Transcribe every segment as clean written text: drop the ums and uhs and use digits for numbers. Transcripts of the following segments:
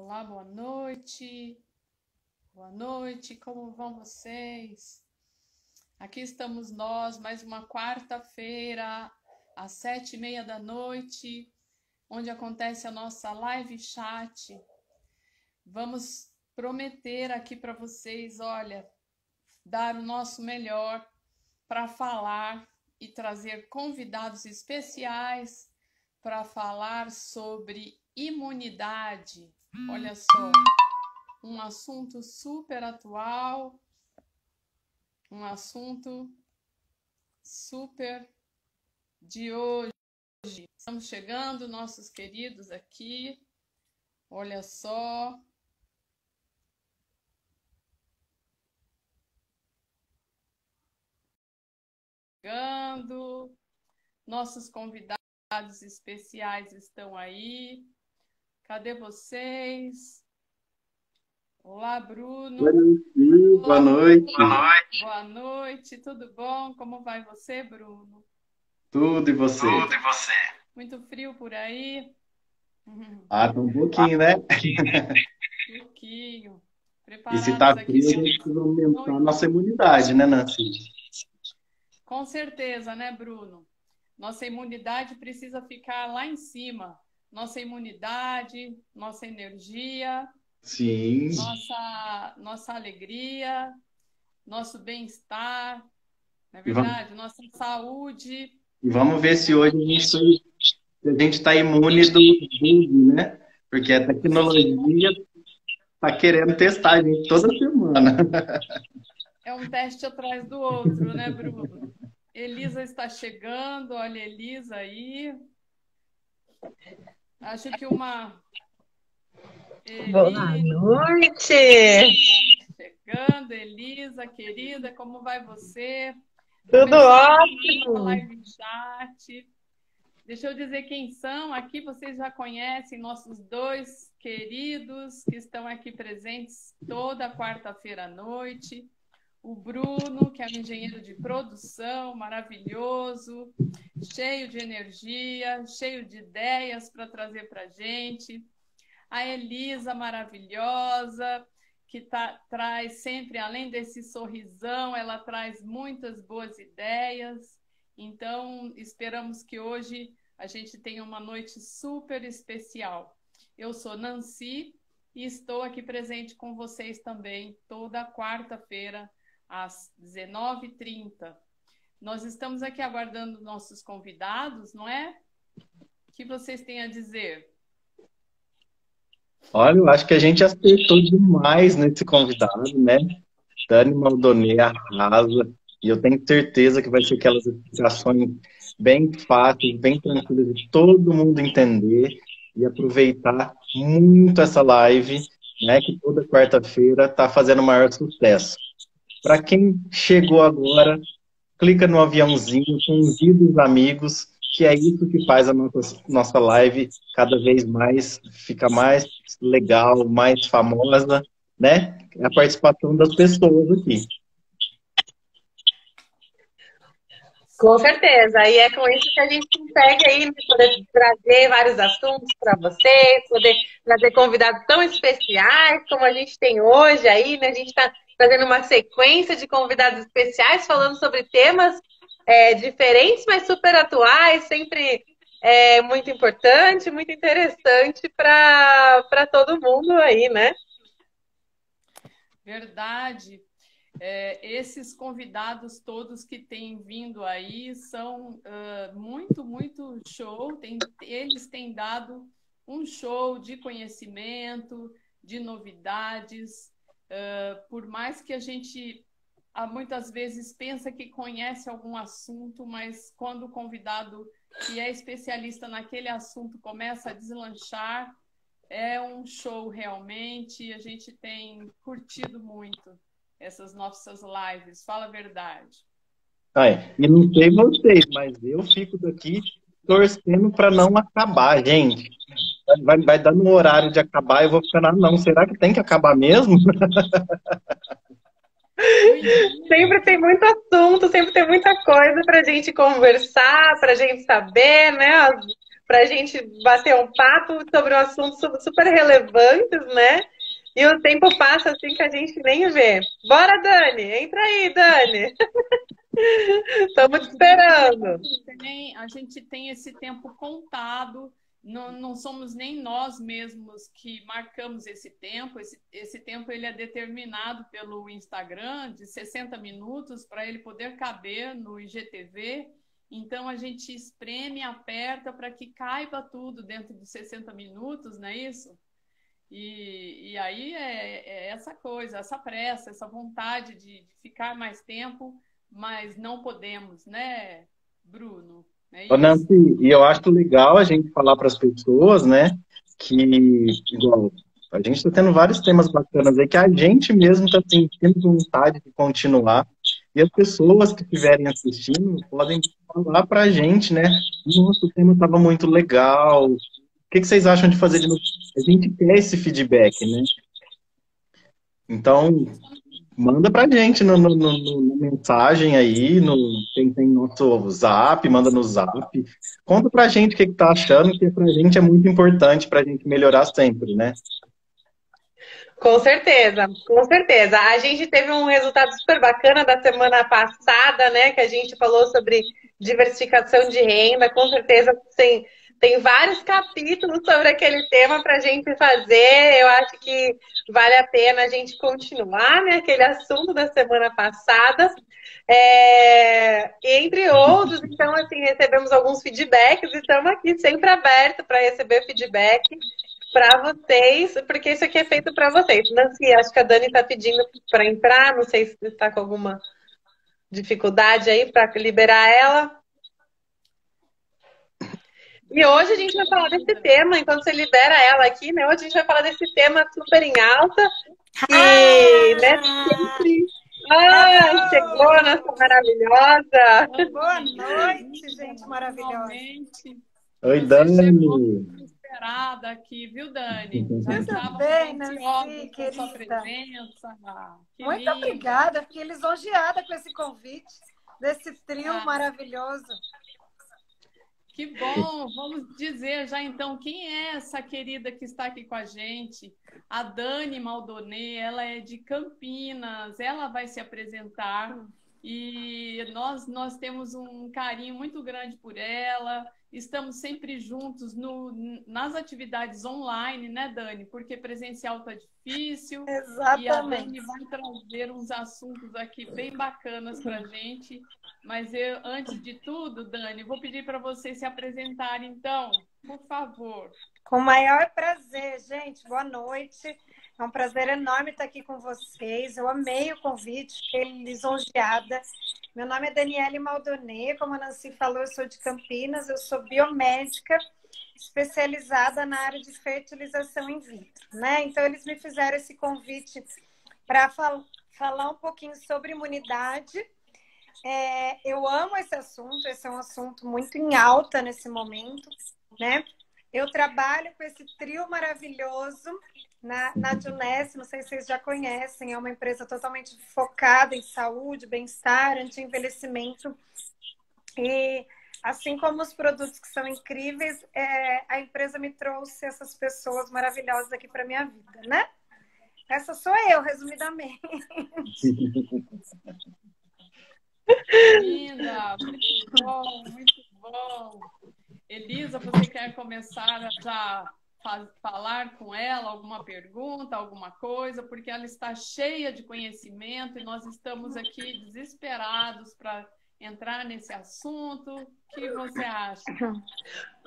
Olá, boa noite. Boa noite, como vão vocês? Aqui estamos nós, mais uma quarta-feira, às 7h30 da noite, onde acontece a nossa live chat. Vamos prometer aqui para vocês, olha, dar o nosso melhor para falar e trazer convidados especiais para falar sobre imunidade. Olha só, um assunto super atual, um assunto super de hoje. Estamos chegando, nossos queridos aqui. Olha só. Chegando. Nossos convidados especiais estão aí. Cadê vocês? Olá, Bruno. Boa noite. Boa noite, tudo bom? Como vai você, Bruno? Tudo e você? Tudo e você? Muito frio por aí? Tá um pouquinho, né? Pouquinho. E se Preparados tá aqui? frio, a gente precisa aumentar a nossa imunidade, né, Nancy? Com certeza, né, Bruno? Nossa imunidade precisa ficar lá em cima. Nossa imunidade, nossa energia, Sim. nossa alegria, nosso bem-estar, não é verdade? Nossa saúde. E vamos ver se hoje a gente está imune do Bug, né? Porque a tecnologia está querendo testar a gente toda semana. É um teste atrás do outro, né, Bruno? Elisa está chegando, olha a Elisa aí. Acho que uma... Boa noite! Chegando, Elisa, querida, como vai você? Tudo ótimo! Live chat. Deixa eu dizer quem são. Aqui vocês já conhecem nossos dois queridos que estão aqui presentes toda quarta-feira à noite. O Bruno, que é um engenheiro de produção maravilhoso, cheio de energia, cheio de ideias para trazer para a gente. A Elisa, maravilhosa, que traz sempre, além desse sorrisão, ela traz muitas boas ideias. Então, esperamos que hoje a gente tenha uma noite super especial. Eu sou Nancy e estou aqui presente com vocês também toda quarta-feira, às 19h30. Nós estamos aqui aguardando nossos convidados, não é? O que vocês têm a dizer? Olha, eu acho que a gente acertou demais nesse convidado, né? Dani Maldonê arrasa. E eu tenho certeza que vai ser aquelas explicações bem fáceis, bem tranquilas de todo mundo entender e aproveitar muito essa live, né? Que toda quarta-feira está fazendo o maior sucesso. Para quem chegou agora, clica no aviãozinho, convida os amigos, que é isso que faz a nossa live cada vez mais, fica mais legal, mais famosa, né? É a participação das pessoas aqui. Com certeza, e é com isso que a gente consegue aí poder trazer vários assuntos para vocês, poder trazer convidados tão especiais como a gente tem hoje aí, né? A gente está fazendo uma sequência de convidados especiais falando sobre temas diferentes, mas super atuais, sempre muito importante, muito interessante para todo mundo aí, né? Verdade. Esses convidados todos que têm vindo aí são muito show. Eles têm dado um show de conhecimento, de novidades. Por mais que a gente muitas vezes pensa que conhece algum assunto, mas quando o convidado que é especialista naquele assunto começa a deslanchar, é um show realmente. A gente tem curtido muito essas nossas lives, fala a verdade. E não sei vocês, mas eu fico daqui torcendo para não acabar, gente. Vai dando um horário de acabar, eu vou ficando, não, será que tem que acabar mesmo? Sempre tem muito assunto, sempre tem muita coisa para a gente conversar, para a gente saber, né? para a gente bater um papo sobre um assunto super relevantes, né? E o tempo passa assim que a gente nem vê. Bora, Dani! Entra aí, Dani! Estamos te esperando. A gente tem esse tempo contado, não somos nem nós mesmos que marcamos esse tempo. Esse tempo ele é determinado pelo Instagram, de 60 minutos, para ele poder caber no IGTV. Então, a gente espreme e aperta para que caiba tudo dentro dos 60 minutos, não é isso? E aí é essa coisa, essa pressa, essa vontade de ficar mais tempo, mas não podemos, né, Bruno? É Ô, isso? Nancy, e eu acho legal a gente falar para as pessoas, né, que, igual, a gente está tendo vários temas bacanas aí, que a gente mesmo está sentindo vontade de continuar, e as pessoas que estiverem assistindo podem falar para a gente, né, nossa, o tema estava muito legal, o que que vocês acham de fazer de novo? A gente quer esse feedback, né? Então, manda pra gente no mensagem aí, tem nosso zap, manda no zap. Conta pra gente o que tá achando, que pra gente é muito importante pra gente melhorar sempre, né? Com certeza, com certeza. A gente teve um resultado super bacana da semana passada, né? Que a gente falou sobre diversificação de renda. Com certeza tem vários capítulos sobre aquele tema para a gente fazer. Eu acho que vale a pena a gente continuar, né? Aquele assunto da semana passada. Entre outros, então, assim, recebemos alguns feedbacks e estamos aqui sempre abertos para receber feedback para vocês, porque isso aqui é feito para vocês. Nancy, acho que a Dani está pedindo para entrar, não sei se está com alguma dificuldade aí para liberar ela. E hoje a gente vai falar desse tema, enquanto você libera ela aqui, né? Hoje a gente vai falar desse tema super em alta. E, né, sempre... chegou a nossa maravilhosa! Boa noite, gente maravilhosa! Oi, Dani! Esperada aqui, viu, Dani? Já tudo bem, Nancy, com sua presença. Muito obrigada, fiquei lisonjeada com esse convite desse trio maravilhoso. Que bom! Vamos dizer já então quem é essa querida que está aqui com a gente. A Dani Maldonê, ela é de Campinas, ela vai se apresentar e nós temos um carinho muito grande por ela. Estamos sempre juntos nas atividades online, né, Dani? Porque presencial está difícil. Exatamente. E a Dani vai trazer uns assuntos aqui bem bacanas para a gente. Mas eu, antes de tudo, Dani, vou pedir para você se apresentar, então, por favor. Com o maior prazer, gente. Boa noite. É um prazer enorme estar aqui com vocês. Eu amei o convite, fiquei lisonjeada. Meu nome é Daniele Maldonê, como a Nancy falou, eu sou de Campinas, eu sou biomédica, especializada na área de fertilização in vitro, né? Então, eles me fizeram esse convite para falar um pouquinho sobre imunidade. Eu amo esse é um assunto muito em alta nesse momento, né? Eu trabalho com esse trio maravilhoso na Juness, não sei se vocês já conhecem, é uma empresa totalmente focada em saúde, bem-estar, anti-envelhecimento. E assim como os produtos que são incríveis, a empresa me trouxe essas pessoas maravilhosas aqui para minha vida, né? Essa sou eu, resumidamente. Linda, muito bom, muito bom. Elisa, você quer começar a já falar com ela alguma pergunta, alguma coisa? Porque ela está cheia de conhecimento e nós estamos aqui desesperados para entrar nesse assunto. O que você acha?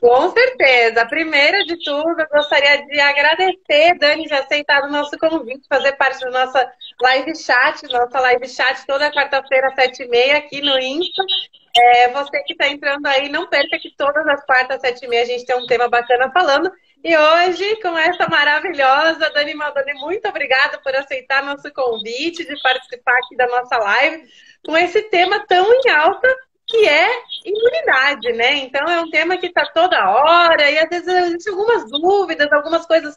Com certeza. Primeiro de tudo, eu gostaria de agradecer, Dani, de aceitar o nosso convite, fazer parte da nossa live chat toda quarta-feira, 7h30, aqui no Insta. Você que está entrando aí, não perca que todas as quartas, 7h30, a gente tem um tema bacana falando. E hoje, com essa maravilhosa Dani Maldonê, muito obrigada por aceitar nosso convite de participar aqui da nossa live, com esse tema tão em alta, que é imunidade, né? Então, é um tema que está toda hora, e às vezes existem algumas dúvidas, algumas coisas,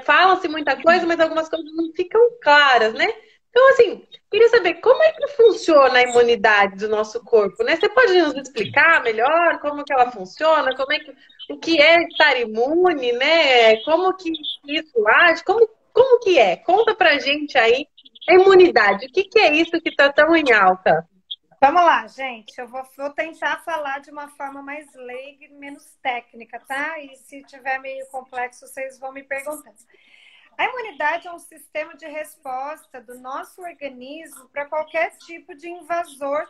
falam-se muita coisa, mas algumas coisas não ficam claras, né? Então, assim, Queria saber como é que funciona a imunidade do nosso corpo, né? Você pode nos explicar melhor como que ela funciona, o que é estar imune, né? Como que isso age, como que é? Conta pra gente aí a imunidade. O que é isso que está tão em alta? Vamos lá, gente. Eu vou tentar falar de uma forma mais leiga e menos técnica, tá? E se tiver meio complexo, vocês vão me perguntando. A imunidade é um sistema de resposta do nosso organismo para qualquer tipo de invasor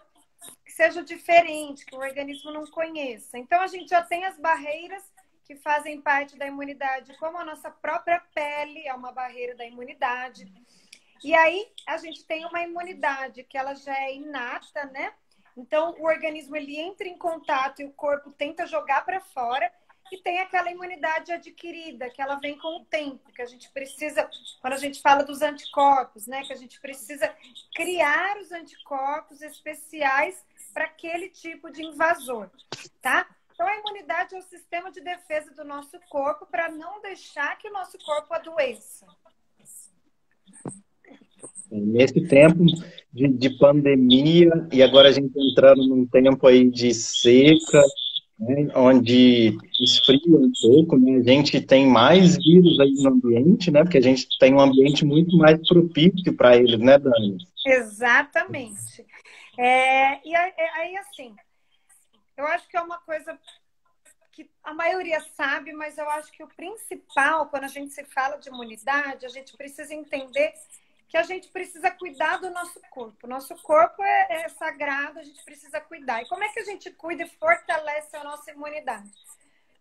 que seja diferente, que o organismo não conheça. Então, a gente já tem as barreiras que fazem parte da imunidade, como a nossa própria pele é uma barreira da imunidade. E aí, a gente tem uma imunidade que ela já é inata, né? Então, o organismo ele entra em contato e o corpo tenta jogar para fora. E tem aquela imunidade adquirida, que ela vem com o tempo, que a gente precisa, quando a gente fala dos anticorpos, né? Que a gente precisa criar os anticorpos especiais para aquele tipo de invasor, tá? Então, a imunidade é o sistema de defesa do nosso corpo para não deixar que o nosso corpo adoeça. Nesse tempo de pandemia, e agora a gente entrando num tempo aí de seca, né, onde esfria um pouco, né? A gente tem mais vírus aí no ambiente, né? Porque a gente tem um ambiente muito mais propício para eles, né, Dani? Exatamente. E aí, assim, eu acho que é uma coisa que a maioria sabe, mas eu acho que o principal, quando a gente se fala de imunidade, a gente precisa entender que a gente precisa cuidar do nosso corpo. Nosso corpo é sagrado, a gente precisa cuidar. E como é que a gente cuida e fortalece a nossa imunidade?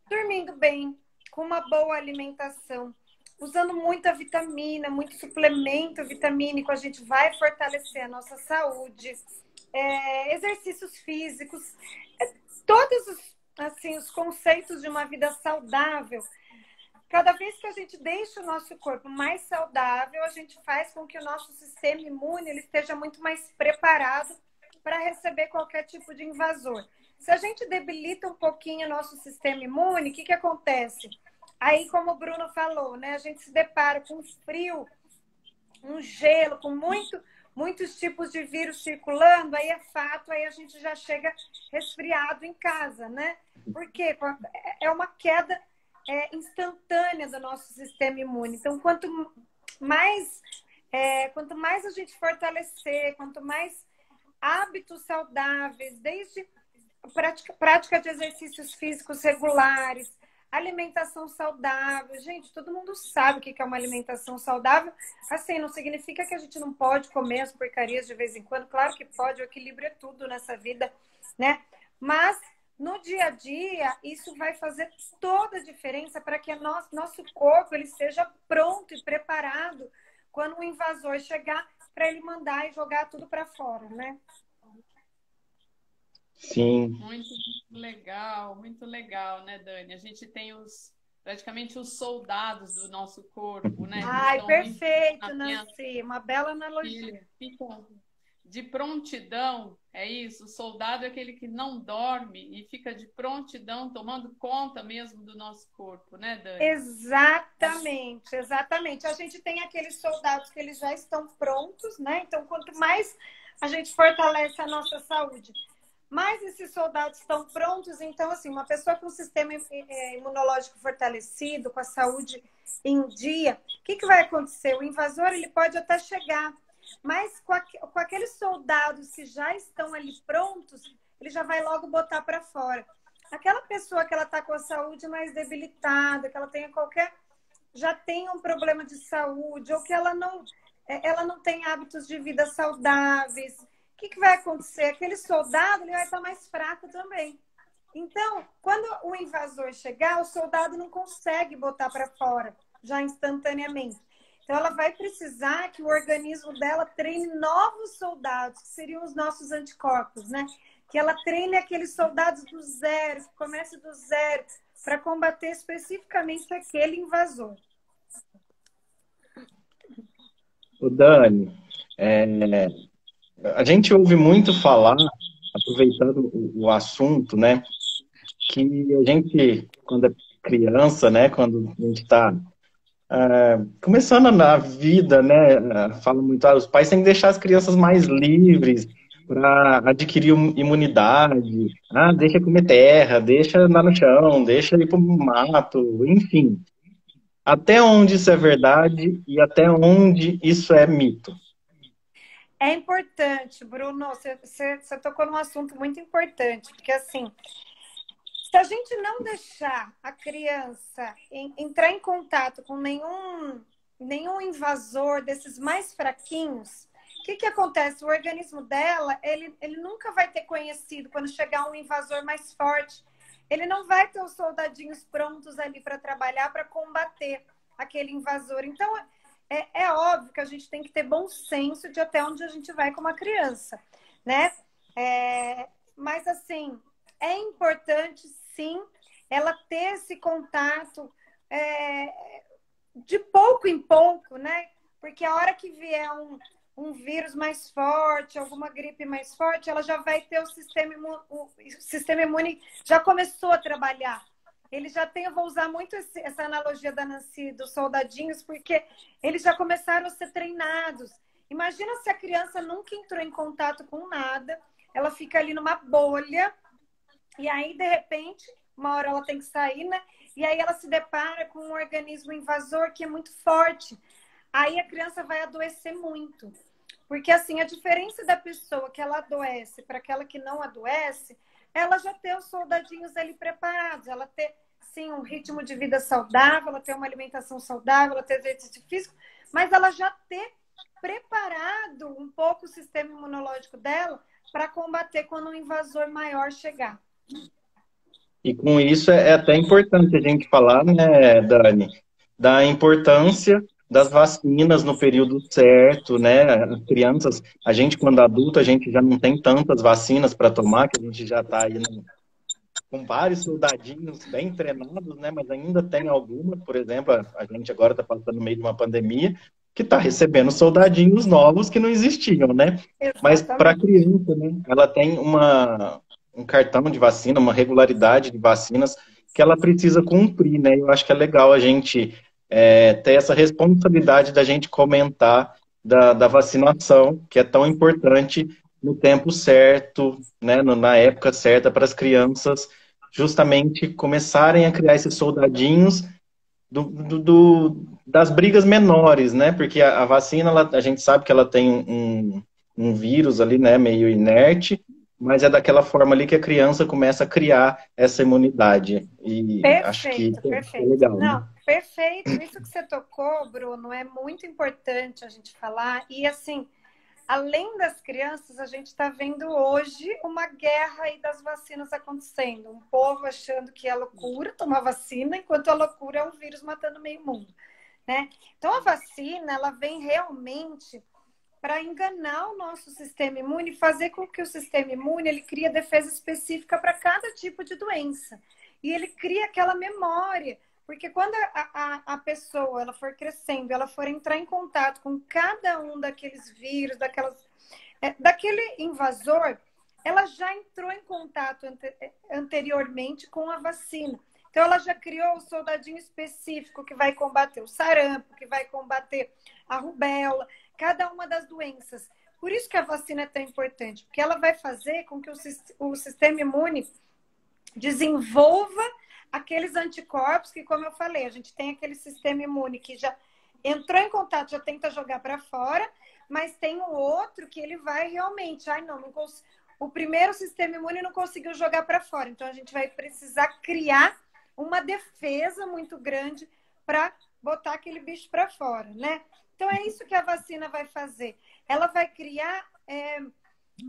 Dormindo bem, com uma boa alimentação, usando muita vitamina, muito suplemento vitamínico, a gente vai fortalecer a nossa saúde. Exercícios físicos, todos os conceitos de uma vida saudável. Cada vez que a gente deixa o nosso corpo mais saudável, a gente faz com que o nosso sistema imune ele esteja muito mais preparado para receber qualquer tipo de invasor. Se a gente debilita um pouquinho o nosso sistema imune, o que acontece? Aí, como o Bruno falou, né, a gente se depara com frio, um gelo, com muitos tipos de vírus circulando, aí é fato, aí a gente já chega resfriado em casa, né? Porque é uma queda instantânea do nosso sistema imune. Então, quanto mais a gente fortalecer, quanto mais hábitos saudáveis, desde prática de exercícios físicos regulares, alimentação saudável. Gente, todo mundo sabe o que é uma alimentação saudável. Assim, não significa que a gente não pode comer as porcarias de vez em quando. Claro que pode, o equilíbrio é tudo nessa vida, né? Mas no dia a dia, isso vai fazer toda a diferença para que nosso corpo ele esteja pronto e preparado quando o invasor chegar para ele mandar e jogar tudo para fora, né? Sim. Muito legal, né, Dani? A gente tem praticamente os soldados do nosso corpo, né? Ai, perfeito, Nancy. Uma bela analogia. De prontidão, é isso. O soldado é aquele que não dorme e fica de prontidão, tomando conta mesmo do nosso corpo, né, Dani? Exatamente, exatamente. A gente tem aqueles soldados que eles já estão prontos, né? Então, quanto mais a gente fortalece a nossa saúde, mais esses soldados estão prontos. Então, assim, uma pessoa com o sistema imunológico fortalecido, com a saúde em dia, o que vai acontecer? O invasor ele pode até chegar, mas com aqueles soldados que já estão ali prontos, ele já vai logo botar para fora. Aquela pessoa que ela está com a saúde mais debilitada, que ela tenha já tem um problema de saúde, ou que ela não tem hábitos de vida saudáveis, o que vai acontecer? Aquele soldado ele vai estar mais fraco também. Então, quando o invasor chegar, o soldado não consegue botar para fora já instantaneamente. Então, ela vai precisar que o organismo dela treine novos soldados, que seriam os nossos anticorpos, né? Que ela treine aqueles soldados do zero, que comece do zero, para combater especificamente aquele invasor. O Dani, a gente ouve muito falar, aproveitando o assunto, né? Que a gente, quando é criança, né? Quando a gente está Começando na vida, né? Fala muito, os pais têm que deixar as crianças mais livres para adquirir imunidade. Deixa comer terra, deixa lá no chão, deixa ir pro mato, enfim. Até onde isso é verdade e até onde isso é mito? É importante, Bruno, você tocou num assunto muito importante, porque assim, se a gente não deixar a criança entrar em contato com nenhum invasor desses mais fraquinhos, o que acontece? O organismo dela, ele nunca vai ter conhecido quando chegar um invasor mais forte. Ele não vai ter os soldadinhos prontos ali para trabalhar, para combater aquele invasor. Então, é óbvio que a gente tem que ter bom senso de até onde a gente vai com uma criança, né? Mas, assim, é importante, sim, ela ter esse contato de pouco em pouco, né? Porque a hora que vier um vírus mais forte, alguma gripe mais forte, ela já vai ter o sistema imune já começou a trabalhar. Ele já tem, eu vou usar muito essa analogia da Nancy, dos soldadinhos, porque eles já começaram a ser treinados. Imagina se a criança nunca entrou em contato com nada, ela fica ali numa bolha, e aí, de repente, uma hora ela tem que sair, né? E aí ela se depara com um organismo invasor que é muito forte. Aí a criança vai adoecer muito. Porque, assim, a diferença da pessoa que ela adoece para aquela que não adoece, ela já ter os soldadinhos ali preparados, ela ter, sim, um ritmo de vida saudável, ela ter uma alimentação saudável, ela ter exercício físico, mas ela já ter preparado um pouco o sistema imunológico dela para combater quando um invasor maior chegar. E com isso é até importante a gente falar, né, Dani, da importância das vacinas no período certo, né? As crianças, a gente quando adulto, a gente já não tem tantas vacinas para tomar, que a gente já está aí com vários soldadinhos bem treinados, né? Mas ainda tem algumas, por exemplo, a gente agora está passando no meio de uma pandemia que está recebendo soldadinhos novos que não existiam, né? Exatamente. Mas para a criança, né? Ela tem um cartão de vacina, uma regularidade de vacinas que ela precisa cumprir, né? Eu acho que é legal a gente ter essa responsabilidade da gente comentar da vacinação, que é tão importante no tempo certo, né? Na época certa para as crianças justamente começarem a criar esses soldadinhos das brigas menores, né? Porque a vacina, a gente sabe que ela tem um vírus ali, né? Meio inerte, mas é daquela forma ali que a criança começa a criar essa imunidade. E perfeito, acho que perfeito. é legal, Não, né? perfeito. Isso que você tocou, Bruno, é muito importante a gente falar. E, assim, além das crianças, a gente está vendo hoje uma guerra aí das vacinas acontecendo. Um povo achando que é loucura tomar vacina, enquanto a loucura é um vírus matando meio mundo, né? Então, a vacina, ela vem realmente para enganar o nosso sistema imune e fazer com que o sistema imune ele crie defesa específica para cada tipo de doença. E ele cria aquela memória. Porque quando a pessoa ela for crescendo, ela for entrar em contato com cada um daqueles vírus, daquele invasor, ela já entrou em contato anteriormente com a vacina. Então, ela já criou o soldadinho específico que vai combater o sarampo, que vai combater a rubéola, cada uma das doenças. Por isso que a vacina é tão importante, porque ela vai fazer com que o sistema imune desenvolva aqueles anticorpos que, como eu falei, a gente tem aquele sistema imune que já entrou em contato, já tenta jogar para fora, mas tem o outro que ele vai realmente, o primeiro sistema imune não conseguiu jogar para fora, então a gente vai precisar criar uma defesa muito grande para botar aquele bicho para fora, né? Então é isso que a vacina vai fazer. Ela vai criar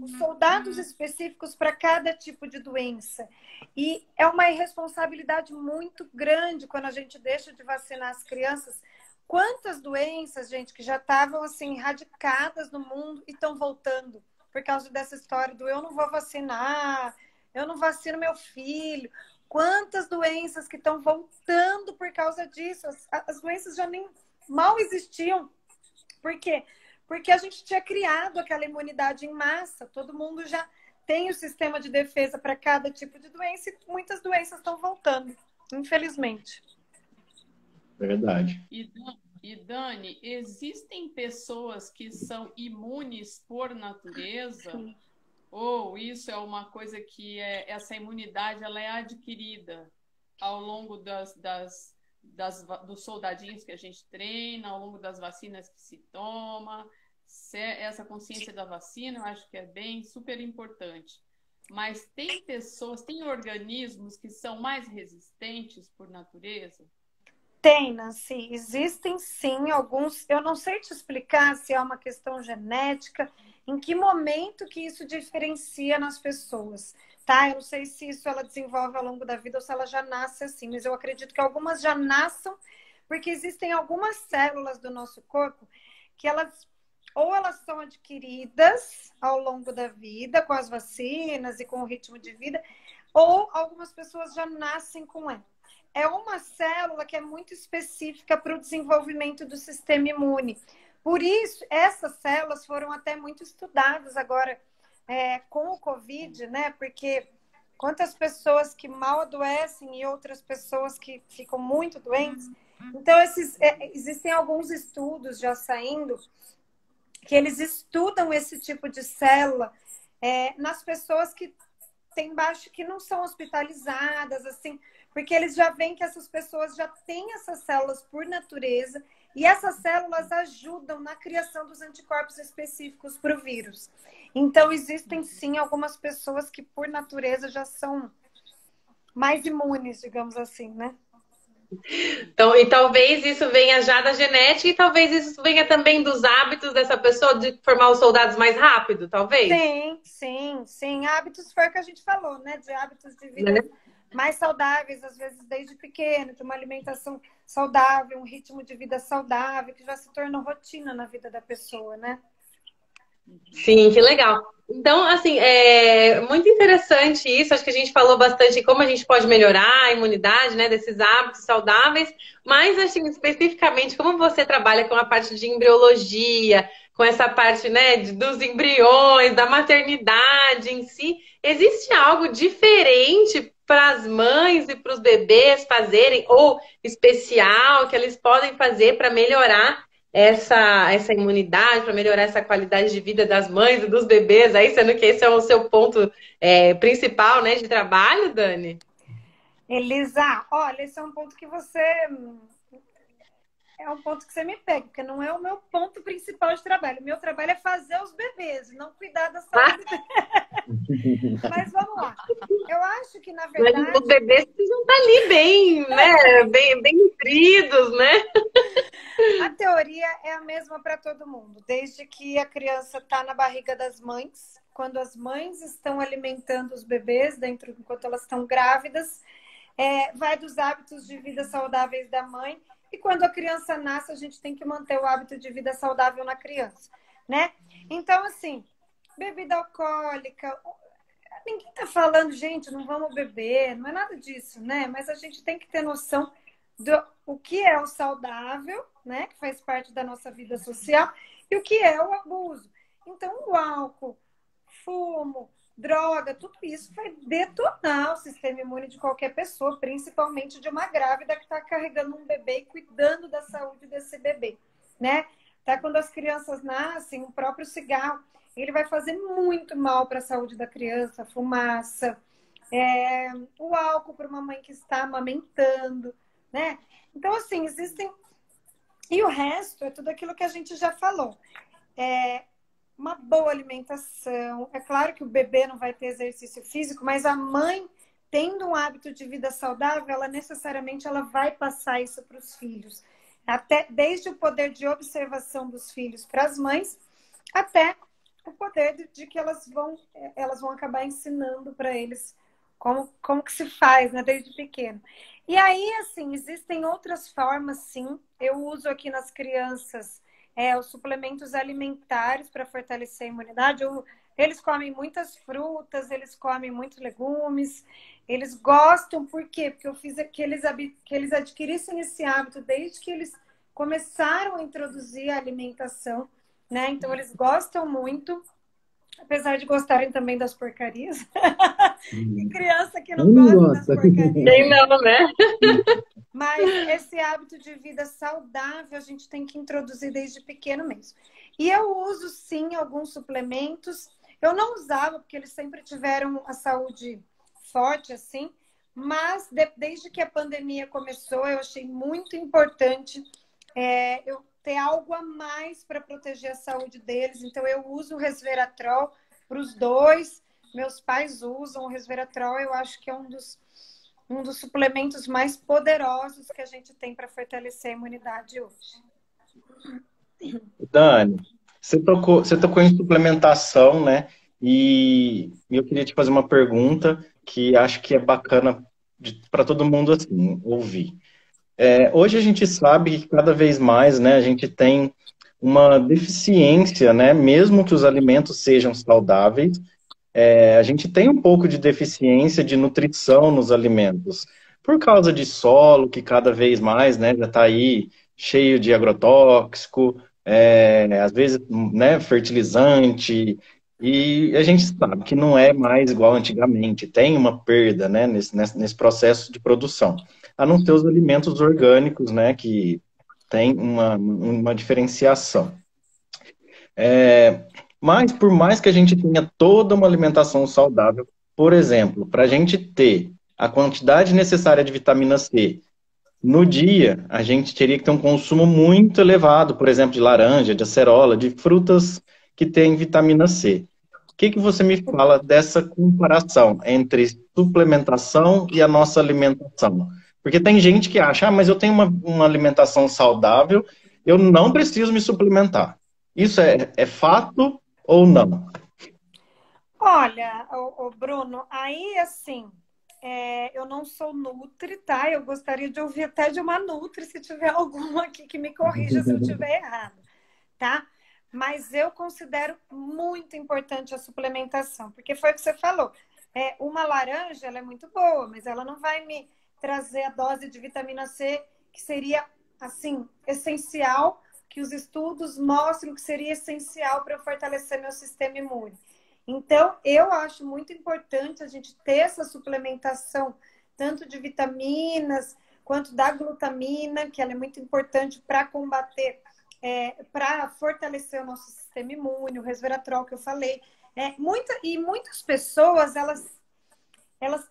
os soldados específicos para cada tipo de doença. E é uma irresponsabilidade muito grande quando a gente deixa de vacinar as crianças. Quantas doenças, gente, que já estavam assim erradicadas no mundo e estão voltando por causa dessa história do eu não vou vacinar, eu não vacino meu filho. Quantas doenças que estão voltando por causa disso? As doenças já nem mal existiam. Por quê? Porque a gente tinha criado aquela imunidade em massa. Todo mundo já tem o sistema de defesa para cada tipo de doença e muitas doenças estão voltando, infelizmente. Verdade. E Dani, existem pessoas que são imunes por natureza? Ou isso é uma coisa que essa imunidade ela é adquirida ao longo dos soldadinhos que a gente treina, ao longo das vacinas que se toma? Essa consciência da vacina, eu acho que é bem super importante. Mas tem pessoas, tem organismos que são mais resistentes por natureza? Tem, Nancy. Existem sim alguns. Eu não sei te explicar se é uma questão genética, em que momento que isso diferencia nas pessoas, tá? Eu não sei se isso ela desenvolve ao longo da vida ou se ela já nasce assim, mas eu acredito que algumas já nascem, porque existem algumas células do nosso corpo que elas são adquiridas ao longo da vida com as vacinas e com o ritmo de vida, ou algumas pessoas já nascem com ela. É uma célula que é muito específica para o desenvolvimento do sistema imune. Por isso, essas células foram até muito estudadas agora com o Covid, né? Porque quantas pessoas que mal adoecem e outras pessoas que ficam muito doentes. Então, existem alguns estudos já saindo que eles estudam esse tipo de célula nas pessoas que têm baixo, que não são hospitalizadas, assim, porque eles já veem que essas pessoas já têm essas células por natureza e essas células ajudam na criação dos anticorpos específicos para o vírus. Então, existem sim algumas pessoas que por natureza já são mais imunes, digamos assim, né? Então, e talvez isso venha já da genética e talvez isso venha também dos hábitos dessa pessoa de formar os soldados mais rápido, talvez? Sim. Hábitos foi o que a gente falou, né? De hábitos de vida mais saudáveis, às vezes desde pequeno, de uma alimentação saudável, um ritmo de vida saudável, que já se tornou rotina na vida da pessoa, né? Sim, que legal. Então, assim, é muito interessante isso. Acho que a gente falou bastante como a gente pode melhorar a imunidade, né, desses hábitos saudáveis, mas, assim, especificamente, como você trabalha com a parte de embriologia, com essa parte, né, dos embriões, da maternidade em si, existe algo diferente para as mães e para os bebês fazerem, ou especial, que eles podem fazer para melhorar essa imunidade, para melhorar essa qualidade de vida das mães e dos bebês, aí, sendo que esse é o seu ponto principal, né, de trabalho, Dani? Elisa, olha, esse é um ponto que você... É um ponto que você me pega, porque não é o meu ponto principal de trabalho. O meu trabalho é fazer os bebês, não cuidar da saúde. Mas vamos lá. Eu acho que, na verdade... Mas os bebês precisam estar ali bem, né? Bem nutridos, né? A teoria é a mesma para todo mundo. Desde que a criança está na barriga das mães, quando as mães estão alimentando os bebês, enquanto elas estão grávidas, vai dos hábitos de vida saudáveis da mãe. E quando a criança nasce, a gente tem que manter o hábito de vida saudável na criança, né? Então, assim, bebida alcoólica... Ninguém tá falando, gente, não vamos beber, não é nada disso, né? Mas a gente tem que ter noção do que é o saudável, né? Que faz parte da nossa vida social, e o que é o abuso. Então, o álcool, fumo, droga, tudo isso vai detonar o sistema imune de qualquer pessoa, principalmente de uma grávida que está carregando um bebê e cuidando da saúde desse bebê, né? Até quando as crianças nascem, o próprio cigarro, ele vai fazer muito mal para a saúde da criança, a fumaça, o álcool para uma mãe que está amamentando, né? Então, assim, existem... E o resto é tudo aquilo que a gente já falou. Uma boa alimentação. É claro que o bebê não vai ter exercício físico, mas a mãe, tendo um hábito de vida saudável, ela necessariamente vai passar isso para os filhos. Desde o poder de observação dos filhos para as mães, até o poder de que elas vão acabar ensinando para eles como que se faz, né, desde pequeno. E aí, assim, existem outras formas, sim. Eu uso aqui nas crianças os suplementos alimentares para fortalecer a imunidade. Eles comem muitas frutas, eles comem muitos legumes, eles gostam, por quê? Porque eu fiz que eles adquirissem esse hábito desde que eles começaram a introduzir a alimentação, né? Então, eles gostam muito, apesar de gostarem também das porcarias. E criança que não gosta das porcarias. Tem não, né? Mas esse hábito de vida saudável a gente tem que introduzir desde pequeno mesmo. E eu uso, sim, alguns suplementos. Eu não usava, porque eles sempre tiveram a saúde forte, assim. Mas desde que a pandemia começou, eu achei muito importante eu ter algo a mais para proteger a saúde deles. Então, eu uso o resveratrol para os dois. Meus pais usam o resveratrol. Eu acho que é um dos suplementos mais poderosos que a gente tem para fortalecer a imunidade hoje. Dani, você tocou em suplementação, né? E eu queria te fazer uma pergunta que acho que é bacana para todo mundo assim, ouvir. Hoje a gente sabe que cada vez mais, né, a gente tem uma deficiência, né? Mesmo que os alimentos sejam saudáveis, a gente tem um pouco de deficiência de nutrição nos alimentos, por causa de solo, que cada vez mais, né, já está aí cheio de agrotóxico, às vezes, né, fertilizante, e a gente sabe que não é mais igual antigamente, tem uma perda, né, nesse processo de produção, a não ser os alimentos orgânicos, né, que tem uma diferenciação. Mas, por mais que a gente tenha toda uma alimentação saudável, por exemplo, para a gente ter a quantidade necessária de vitamina C no dia, a gente teria que ter um consumo muito elevado, por exemplo, de laranja, de acerola, de frutas que têm vitamina C. O que você me fala dessa comparação entre suplementação e a nossa alimentação? Porque tem gente que acha, mas eu tenho uma alimentação saudável, eu não preciso me suplementar. Isso é fato ou não? Olha, o Bruno, aí assim, eu não sou nutri, tá? Eu gostaria de ouvir até de uma nutri, se tiver alguma aqui que me corrija se eu estiver errado, tá? Mas eu considero muito importante a suplementação, porque foi o que você falou. Uma laranja, ela é muito boa, mas ela não vai me trazer a dose de vitamina C que seria, assim, essencial, que os estudos mostram que seria essencial para eu fortalecer meu sistema imune. Então, eu acho muito importante a gente ter essa suplementação, tanto de vitaminas, quanto da glutamina, que ela é muito importante para combater, para fortalecer o nosso sistema imune, o resveratrol que eu falei. Muitas pessoas, elas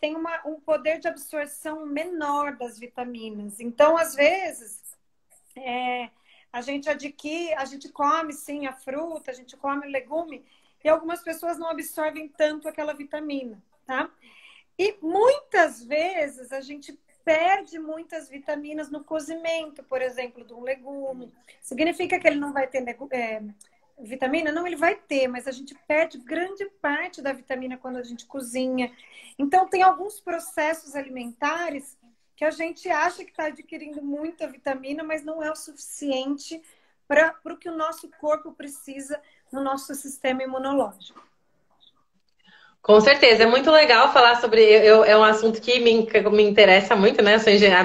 têm um poder de absorção menor das vitaminas. Então, às vezes, a gente come, sim, a fruta, a gente come o legume, e algumas pessoas não absorvem tanto aquela vitamina, tá? E muitas vezes a gente perde muitas vitaminas no cozimento, por exemplo, de um legume. Significa que ele não vai ter vitamina? Não, ele vai ter, mas a gente perde grande parte da vitamina quando a gente cozinha. Então, tem alguns processos alimentares que a gente acha que está adquirindo muita vitamina, mas não é o suficiente para o que o nosso corpo precisa no nosso sistema imunológico. Com certeza, é muito legal falar sobre. É um assunto que me interessa muito, né?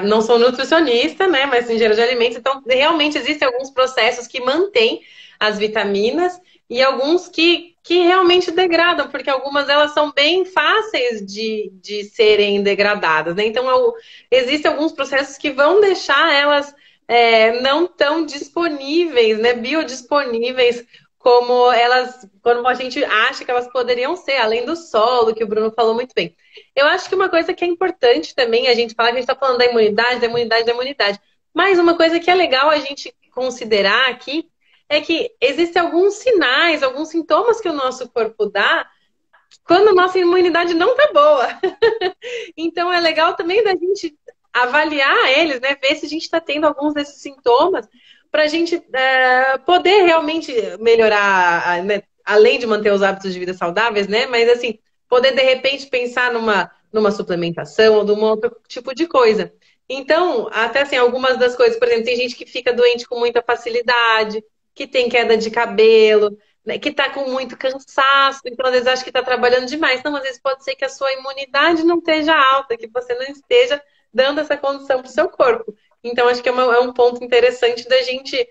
Não sou nutricionista, né? Mas engenheiro de alimentos, então realmente existem alguns processos que mantêm as vitaminas e alguns que realmente degradam, porque algumas elas são bem fáceis de serem degradadas, né? Então existem alguns processos que vão deixar elas não tão disponíveis, né? Biodisponíveis como a gente acha que elas poderiam ser, além do solo, que o Bruno falou muito bem. Eu acho que uma coisa que é importante também, a gente fala que a gente está falando da imunidade, mas uma coisa que é legal a gente considerar aqui é que existem alguns sinais, alguns sintomas que o nosso corpo dá quando a nossa imunidade não tá boa. Então é legal também da gente avaliar eles, né? Ver se a gente está tendo alguns desses sintomas, para a gente poder realmente melhorar, né? Além de manter os hábitos de vida saudáveis, né? Mas assim, poder de repente pensar numa suplementação ou num outro tipo de coisa. Então, até assim, algumas das coisas, por exemplo, tem gente que fica doente com muita facilidade, que tem queda de cabelo, né? Que tá com muito cansaço, então às vezes acha que tá trabalhando demais. Então, às vezes pode ser que a sua imunidade não esteja alta, que você não esteja dando essa condição para o seu corpo. Então, acho que é um ponto interessante da gente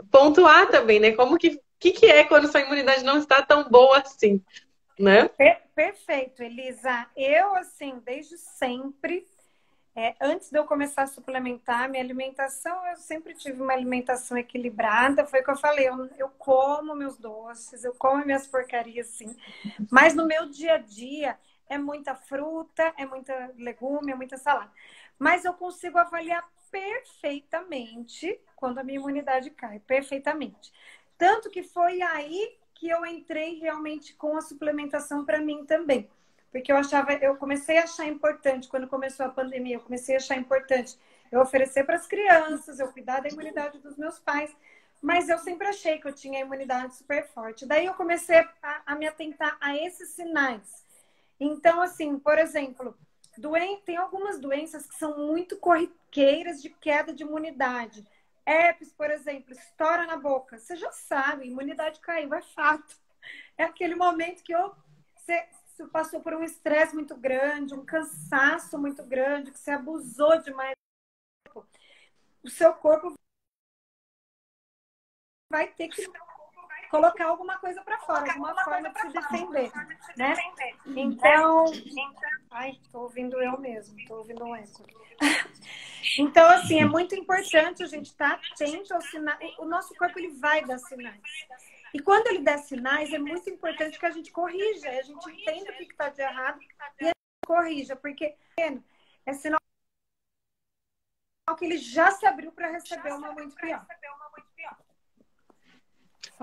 pontuar também, né? Como que é quando sua imunidade não está tão boa assim, né? Perfeito, Elisa. Eu, assim, desde sempre, Antes de eu começar a suplementar minha alimentação, eu sempre tive uma alimentação equilibrada. Foi o que eu falei, eu como meus doces, eu como minhas porcarias, sim. Mas no meu dia a dia é muita fruta, é muita legume, é muita salada. Mas eu consigo avaliar perfeitamente quando a minha imunidade cai, perfeitamente. Tanto que foi aí que eu entrei realmente com a suplementação para mim também. Porque eu comecei a achar importante, quando começou a pandemia, eu comecei a achar importante eu oferecer para as crianças, eu cuidar da imunidade dos meus pais, mas eu sempre achei que eu tinha a imunidade super forte. Daí eu comecei a me atentar a esses sinais. Então, assim, por exemplo, tem algumas doenças que são muito corriqueiras de queda de imunidade. Herpes, por exemplo, estoura na boca. Você já sabe, imunidade caiu, é fato. É aquele momento que você passou por um estresse muito grande, um cansaço muito grande, que você abusou demais. O seu corpo vai ter que colocar alguma coisa para fora, alguma forma de se defender, né? Então, ai, tô ouvindo eu mesmo, tô ouvindo um eco. Então, assim, é muito importante a gente estar atento aos sinais. O nosso corpo, ele vai dar sinais. E quando ele der sinais, é muito importante que a gente corrija, a gente entenda o que está de errado e a gente corrija, porque é sinal que ele já se abriu para receber uma muito pior.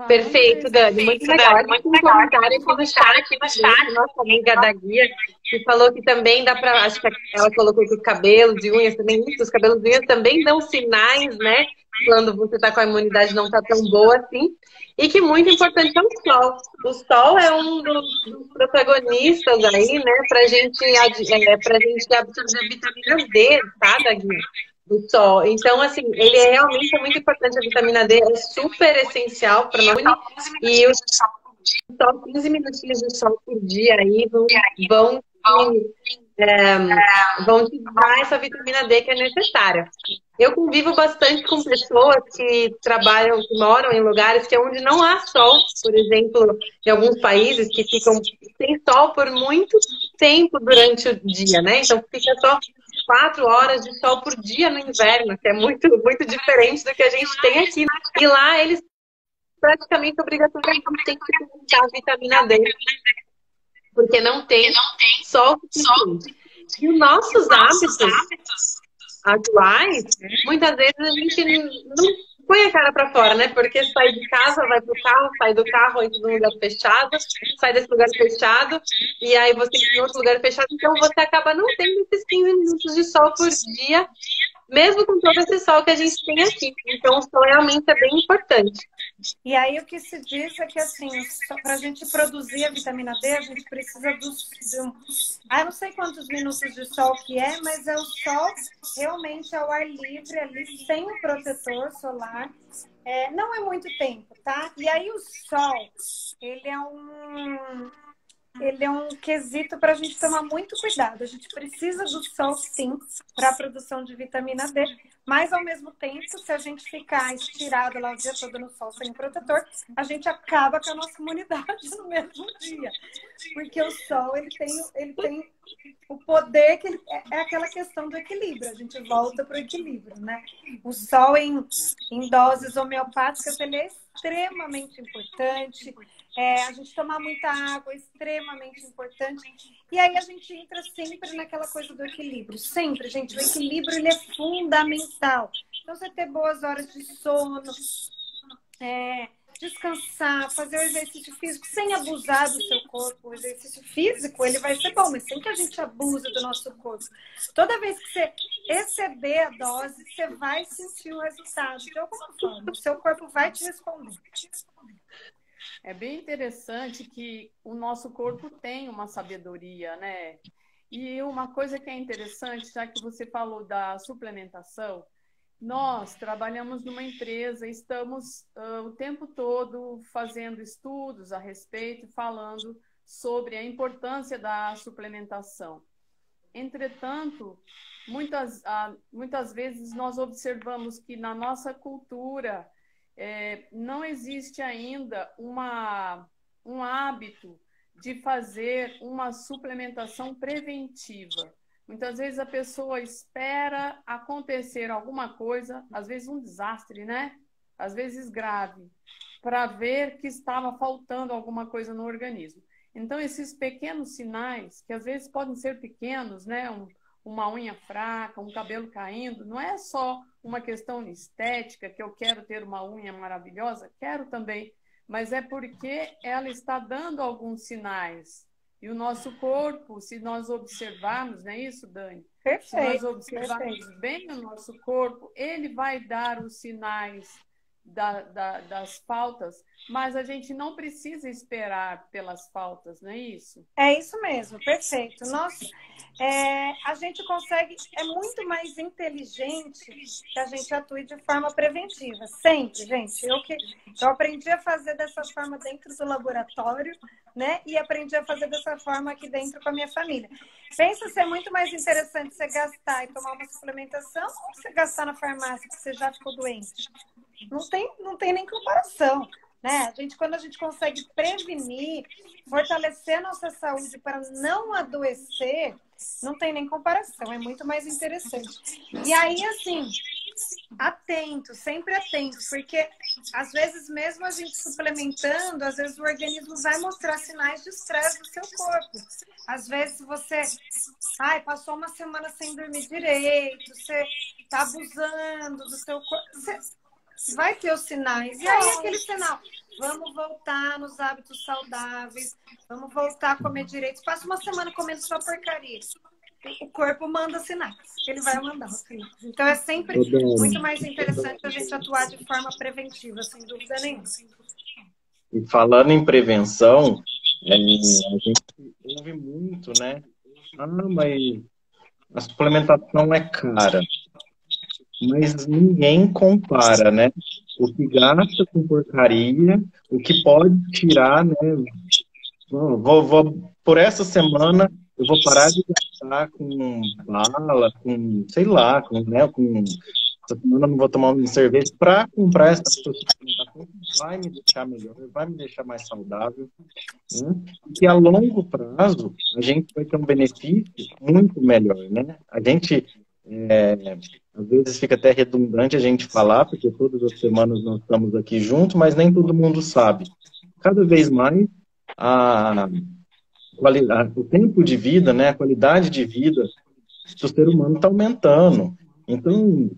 Perfeito, Dani. Muito legal. Aqui tem um comentário aqui no chat, nossa amiga da Guia, que falou que também dá para. Acho que ela colocou que os cabelos e unhas também, os cabelos e unhas também dão sinais, né? Quando você está com a imunidade não está tão boa assim. E que muito importante é o sol. O sol é um dos protagonistas aí, né? Pra gente absorver vitamina D, tá, da Guia? Do sol. Então, assim, ele é realmente muito importante, a vitamina D é super essencial para nós. E o sol, 15 minutinhos de sol por dia aí vão te dar essa vitamina D que é necessária. Eu convivo bastante com pessoas que trabalham, que moram em lugares que é onde não há sol, por exemplo, em alguns países que ficam sem sol por muito tempo durante o dia, né? Então fica só 4 horas de sol por dia no inverno, que é muito, muito diferente do que a gente tem aqui. E lá eles praticamente obrigatoriamente têm que colocar vitamina D, porque não tem sol suficiente. E os nossos hábitos atuais, muitas vezes a gente não põe a cara para fora, né? Porque sai de casa, vai pro carro, sai do carro, entra num lugar fechado, sai desse lugar fechado, e aí você entra em outro lugar fechado, então você acaba não tendo esses 15 minutos de sol por dia, mesmo com todo esse sol que a gente tem aqui. Então o sol realmente é bem importante. E aí o que se diz é que, assim, para a gente produzir a vitamina D, a gente precisa eu não sei quantos minutos de sol que é, mas é o sol realmente ao ar livre, ali, sem o protetor solar. Não é muito tempo, tá? E aí o sol, ele é um quesito para a gente tomar muito cuidado. A gente precisa do sol, sim, para a produção de vitamina D, mas, ao mesmo tempo, se a gente ficar estirado lá o dia todo no sol sem protetor, a gente acaba com a nossa imunidade no mesmo dia. Porque o sol, ele tem o poder que é aquela questão do equilíbrio. A gente volta para o equilíbrio, né? O sol em doses homeopáticas, ele é extremamente importante. A gente tomar muita água é extremamente importante. E aí a gente entra sempre naquela coisa do equilíbrio. Sempre, gente, o equilíbrio ele é fundamental. Então, você ter boas horas de sono, descansar, fazer o exercício físico sem abusar do seu corpo. O exercício físico, ele vai ser bom, mas sem que a gente abuse do nosso corpo. Toda vez que você exceder a dose, você vai sentir o resultado de alguma forma. O seu corpo vai te responder. É bem interessante que o nosso corpo tem uma sabedoria, né? E uma coisa que é interessante, já que você falou da suplementação, nós trabalhamos numa empresa, estamos o tempo todo fazendo estudos a respeito, falando sobre a importância da suplementação. Entretanto, muitas vezes nós observamos que na nossa cultura não existe ainda um hábito de fazer uma suplementação preventiva. Muitas vezes a pessoa espera acontecer alguma coisa, às vezes um desastre, né? Às vezes grave, para ver que estava faltando alguma coisa no organismo. Então, esses pequenos sinais, que às vezes podem ser pequenos, né? Uma unha fraca, um cabelo caindo, não é só uma questão estética, que eu quero ter uma unha maravilhosa, quero também, mas é porque ela está dando alguns sinais. E o nosso corpo, se nós observarmos, não é isso, Dani? Perfeito, se nós observarmos perfeito. bem o nosso corpo, ele vai dar os sinais das faltas, mas a gente não precisa esperar pelas faltas, não é isso? É isso mesmo, perfeito. Nossa, a gente consegue, é muito mais inteligente que a gente atue de forma preventiva, sempre, gente. Eu aprendi a fazer dessa forma dentro do laboratório, né? E aprendi a fazer dessa forma aqui dentro com a minha família. Pensa se é muito mais interessante você gastar e tomar uma suplementação ou você gastar na farmácia que você já ficou doente. Não tem nem comparação, né? Quando a gente consegue prevenir, fortalecer a nossa saúde para não adoecer, não tem nem comparação, é muito mais interessante. E aí, assim, sempre atento, porque às vezes mesmo a gente suplementando, às vezes o organismo vai mostrar sinais de estresse do seu corpo. Às vezes você passou uma semana sem dormir direito, você está abusando do seu corpo, você vai ter os sinais. E aí aquele sinal, vamos voltar nos hábitos saudáveis, vamos voltar a comer direito. Passa uma semana comendo só porcaria. O corpo manda sinais, ele vai mandar os sinais. Então é sempre muito mais interessante a gente atuar de forma preventiva, sem dúvida nenhuma. E falando em prevenção, a gente ouve muito, né? Mas a suplementação é cara. Mas ninguém compara, né? O que gasta com porcaria, o que pode tirar, né? Por essa semana eu vou parar de gastar com bala, com, sei lá, essa semana eu não vou tomar um cerveja para comprar essa suplementação que vai me deixar melhor, vai me deixar mais saudável, né? E a longo prazo a gente vai ter um benefício muito melhor, né? A gente às vezes fica até redundante a gente falar, porque todas as semanas nós estamos aqui juntos, mas nem todo mundo sabe. Cada vez mais o tempo de vida, né, a qualidade de vida do ser humano está aumentando. Então,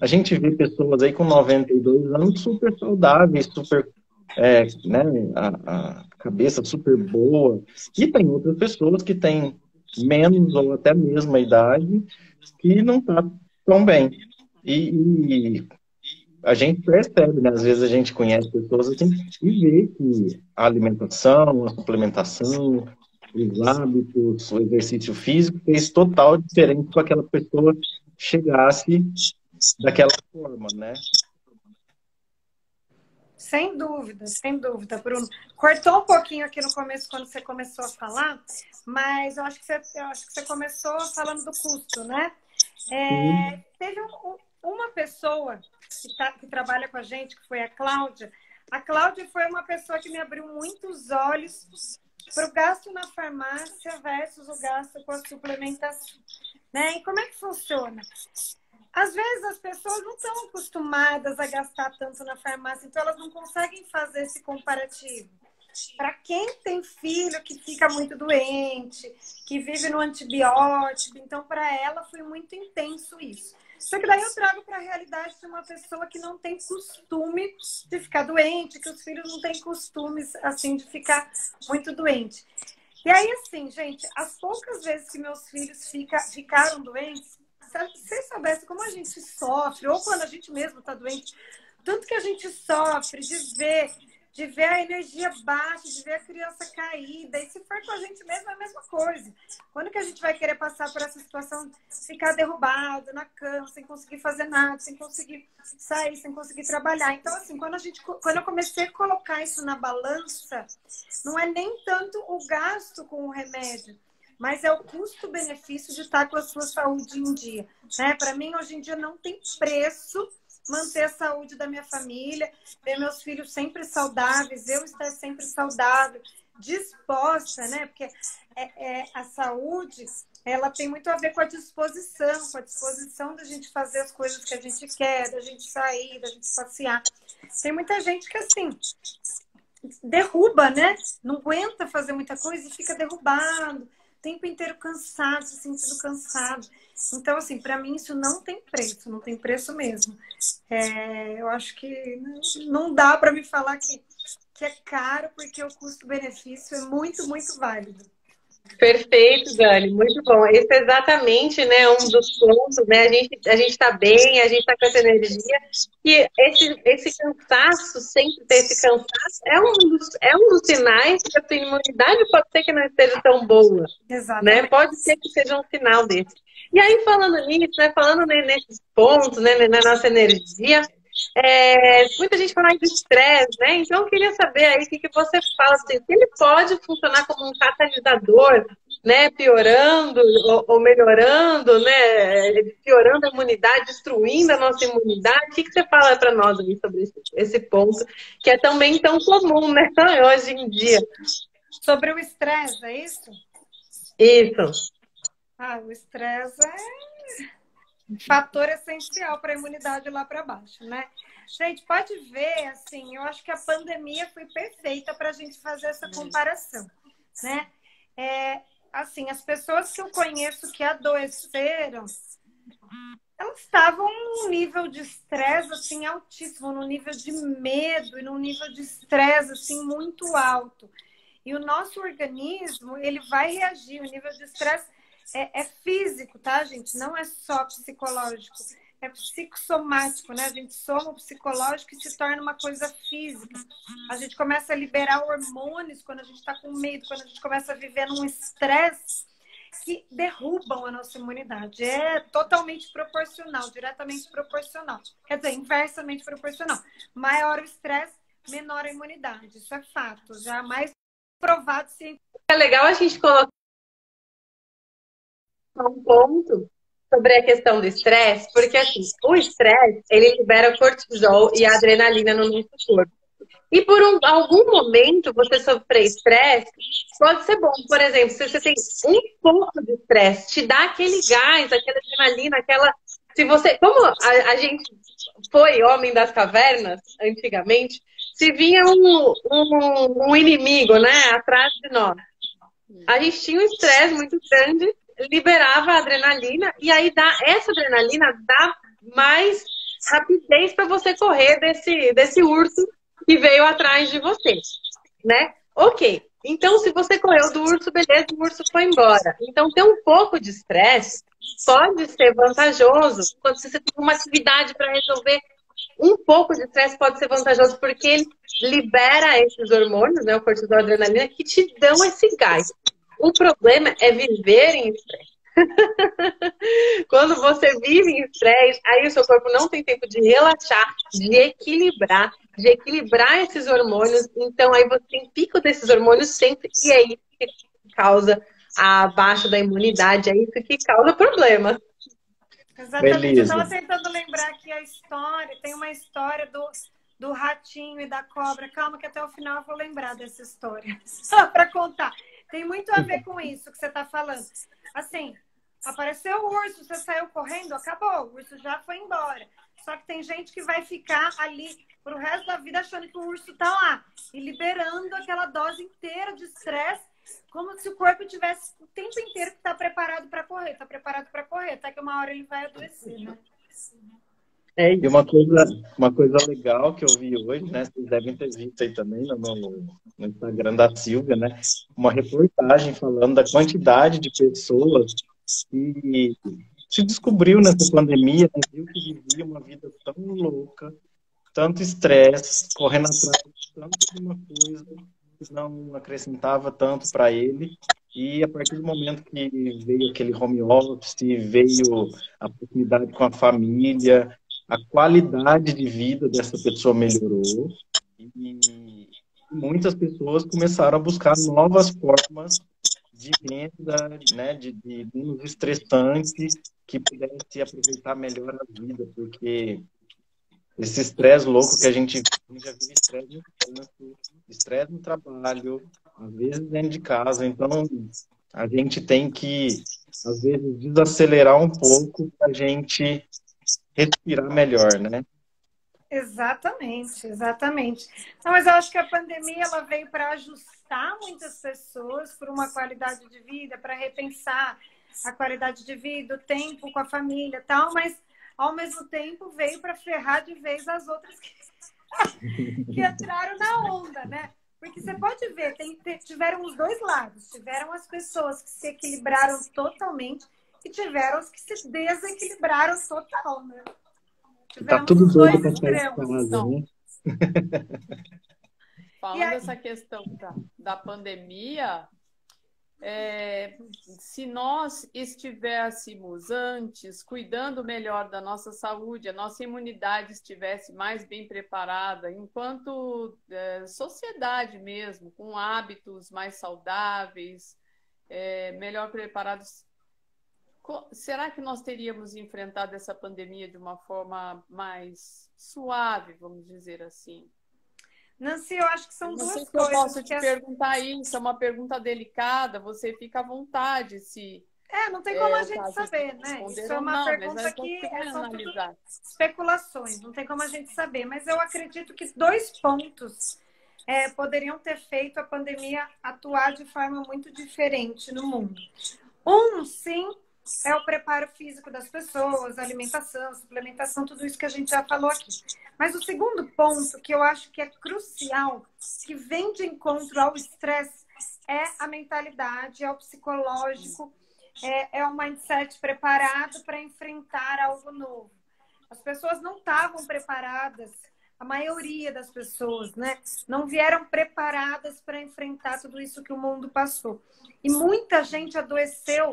a gente vê pessoas aí com 92 anos super saudáveis, super, né, a cabeça super boa. E tem outras pessoas que têm menos ou até a mesma idade que não está tão bem. E a gente percebe, né? Às vezes a gente conhece pessoas assim e vê que a alimentação, a suplementação, os hábitos, o exercício físico fez total diferença para aquela pessoa chegasse daquela forma, né? Sem dúvida, Bruno. Cortou um pouquinho aqui no começo, quando você começou a falar, mas eu acho que você começou falando do custo, né? Teve uma pessoa que trabalha com a gente, que foi a Cláudia. A Cláudia foi uma pessoa que me abriu muitos olhos para o gasto na farmácia versus o gasto com a suplementação, né? E como é que funciona? Às vezes as pessoas não estão acostumadas a gastar tanto na farmácia, então elas não conseguem fazer esse comparativo. Para quem tem filho que fica muito doente, que vive no antibiótico, então para ela foi muito intenso isso. Só que daí eu trago para a realidade de uma pessoa que não tem costume de ficar doente, que os filhos não têm costumes assim de ficar muito doente. E aí assim, gente, as poucas vezes que meus filhos ficaram doentes, se vocês soubessem como a gente sofre, ou quando a gente mesmo está doente, tanto que a gente sofre de ver a energia baixa, de ver a criança caída, e se for com a gente mesmo é a mesma coisa. Quando que a gente vai querer passar por essa situação de ficar derrubado na cama, sem conseguir fazer nada, sem conseguir sair, sem conseguir trabalhar? Então, assim, quando eu comecei a colocar isso na balança, não é nem tanto o gasto com o remédio, mas é o custo-benefício de estar com a sua saúde em dia, né? Para mim, hoje em dia, não tem preço manter a saúde da minha família, ver meus filhos sempre saudáveis, eu estar sempre saudável, disposta, né? Porque a saúde, ela tem muito a ver com a disposição da gente fazer as coisas que a gente quer, da gente sair, da gente passear. Tem muita gente que, assim, derruba, né? Não aguenta fazer muita coisa e fica derrubado, o tempo inteiro cansado, se sentindo cansado. Então, assim, para mim isso não tem preço mesmo. Eu acho que não dá para me falar que é caro, porque o custo-benefício é muito, muito válido. Perfeito, Dani, muito bom. Esse é exatamente, né, um dos pontos, né? A gente está bem, a gente está com essa energia. E esse cansaço, sempre ter esse cansaço, é um dos sinais que a sua imunidade pode ser que não esteja tão boa. Né? Pode ser que seja um sinal desse. E aí, falando nisso, né, falando nesses pontos, né, na nossa energia, muita gente fala de estresse, né? Então eu queria saber aí o que você fala, assim, se ele pode funcionar como um catalisador, né? Piorando ou melhorando, né? Piorando a imunidade, destruindo a nossa imunidade. O que você fala para nós aí sobre esse ponto, que é também tão comum, né? Hoje em dia. Sobre o estresse, é isso? Isso. O estresse é fator essencial para a imunidade lá para baixo, né? Gente, pode ver, assim, eu acho que a pandemia foi perfeita para a gente fazer essa comparação, né? Assim, as pessoas que eu conheço que adoeceram, elas estavam num nível de estresse, assim, altíssimo, num nível de medo e num nível de estresse, assim, muito alto. E o nosso organismo, ele vai reagir, o nível de estresse é físico, tá, gente? Não é só psicológico. É psicossomático, né? A gente soma o psicológico e se torna uma coisa física. A gente começa a liberar hormônios quando a gente está com medo, quando a gente começa a viver num estresse que derrubam a nossa imunidade. É totalmente proporcional, diretamente proporcional. Quer dizer, inversamente proporcional. Maior o estresse, menor a imunidade. Isso é fato, já mais provado cientificamente. É legal a gente colocar um ponto sobre a questão do estresse, porque assim, o estresse, ele libera cortisol e adrenalina no nosso corpo. E por algum momento você sofrer estresse, pode ser bom. Por exemplo, se você tem um pouco de estresse, te dá aquele gás, aquela adrenalina, se você, como a gente foi homem das cavernas antigamente, se vinha um inimigo, né, atrás de nós, a gente tinha um estresse muito grande, liberava a adrenalina, e aí essa adrenalina dá mais rapidez para você correr desse urso que veio atrás de você, né? Ok, então se você correu do urso, beleza, o urso foi embora. Então ter um pouco de estresse pode ser vantajoso quando você tem uma atividade para resolver. Um pouco de estresse pode ser vantajoso porque ele libera esses hormônios, né, o cortisol e a adrenalina, que te dão esse gás. O problema é viver em estresse. Quando você vive em estresse, aí o seu corpo não tem tempo de relaxar, de equilibrar esses hormônios. Então aí você tem pico desses hormônios sempre, e é isso que causa a baixa da imunidade, é isso que causa problema. Exatamente. Beleza. Eu estava tentando lembrar aqui a história, tem uma história do ratinho e da cobra. Calma que até o final eu vou lembrar dessa história. Só para contar. Tem muito a ver com isso que você está falando. Assim, apareceu o urso, você saiu correndo, acabou. O urso já foi embora. Só que tem gente que vai ficar ali pro resto da vida achando que o urso está lá. E liberando aquela dose inteira de estresse, como se o corpo tivesse o tempo inteiro que está preparado para correr. Está preparado para correr, até que uma hora ele vai adoecer, né? E uma coisa legal que eu vi hoje, né? Vocês devem ter visto aí também no Instagram da Silvia, né? Uma reportagem falando da quantidade de pessoas que se descobriu nessa pandemia, né? Viu que vivia uma vida tão louca, tanto estresse, correndo atrás de tanto de uma coisa que não acrescentava tanto para ele. E a partir do momento que veio aquele home office, veio a proximidade com a família, a qualidade de vida dessa pessoa melhorou e muitas pessoas começram a buscar novas formas de renda, né, de menos estressante, que pudesse aproveitar melhor a vida, porque esse estresse louco que a gente já vive, estresse no trabalho, às vezes dentro de casa. Então, a gente tem que, às vezes, desacelerar um pouco para a gente respirar melhor, né? Exatamente, exatamente. Não, mas eu acho que a pandemia ela veio para ajustar muitas pessoas por uma qualidade de vida, para repensar a qualidade de vida, o tempo com a família e tal, mas ao mesmo tempo veio para ferrar de vez as outras que entraram na onda, né? Porque você pode ver, tiveram os dois lados. Tiveram as pessoas que se equilibraram totalmente e tiveram as que se desequilibraram total, né? Tá Tivemos tudo os doido dois para sair de extremos. casa, Então, né? falando dessa questão da pandemia, se nós estivéssemos antes cuidando melhor da nossa saúde, a nossa imunidade estivesse mais bem preparada, enquanto sociedade mesmo, com hábitos mais saudáveis, melhor preparados, será que nós teríamos enfrentado essa pandemia de uma forma mais suave, vamos dizer assim? Nancy, eu acho que são Não duas sei se eu coisas. posso te perguntar isso, é uma pergunta delicada, você fica à vontade se não tem como a gente caso saber, né? responder Isso é ou uma não, mas pergunta nós que vamos são tudo analisar. especulações, não tem como a gente saber. Mas eu acredito que dois pontos poderiam ter feito a pandemia atuar de forma muito diferente no mundo. Um, sim, é o preparo físico das pessoas, alimentação, suplementação, tudo isso que a gente já falou aqui. Mas o segundo ponto, que eu acho que é crucial, que vem de encontro ao estresse, é a mentalidade, é o psicológico, é o mindset preparado para enfrentar algo novo. As pessoas não estavam preparadas, a maioria das pessoas, né? Não vieram preparadas para enfrentar tudo isso que o mundo passou. E muita gente adoeceu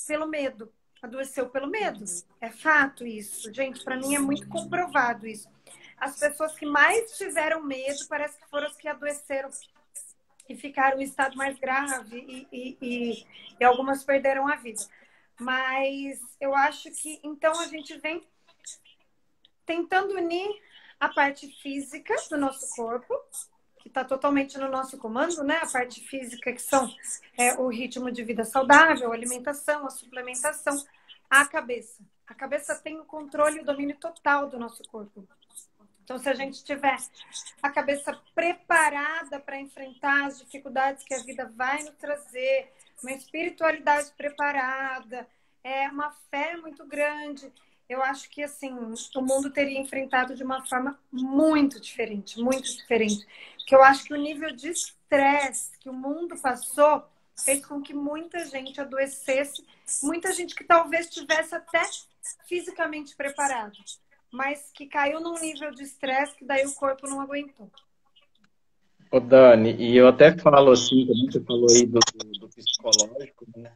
pelo medo. Adoeceu pelo medo. É fato isso. Gente, para mim é muito comprovado isso. As pessoas que mais tiveram medo parece que foram as que adoeceram e ficaram em estado mais grave e algumas perderam a vida. Mas eu acho que então a gente vem tentando unir a parte física do nosso corpo, que está totalmente no nosso comando, né? A parte física, que são o ritmo de vida saudável, a alimentação, a suplementação, a cabeça. A cabeça tem o controle e o domínio total do nosso corpo. Então, se a gente tiver a cabeça preparada para enfrentar as dificuldades que a vida vai nos trazer, uma espiritualidade preparada, uma fé muito grande, eu acho que assim o mundo teria enfrentado de uma forma muito diferente, muito diferente. Porque eu acho que o nível de estresse que o mundo passou fez com que muita gente adoecesse, muita gente que talvez estivesse até fisicamente preparada, mas que caiu num nível de estresse que daí o corpo não aguentou. Ô, Dani, e eu até falo assim, também você falou aí do psicológico, né?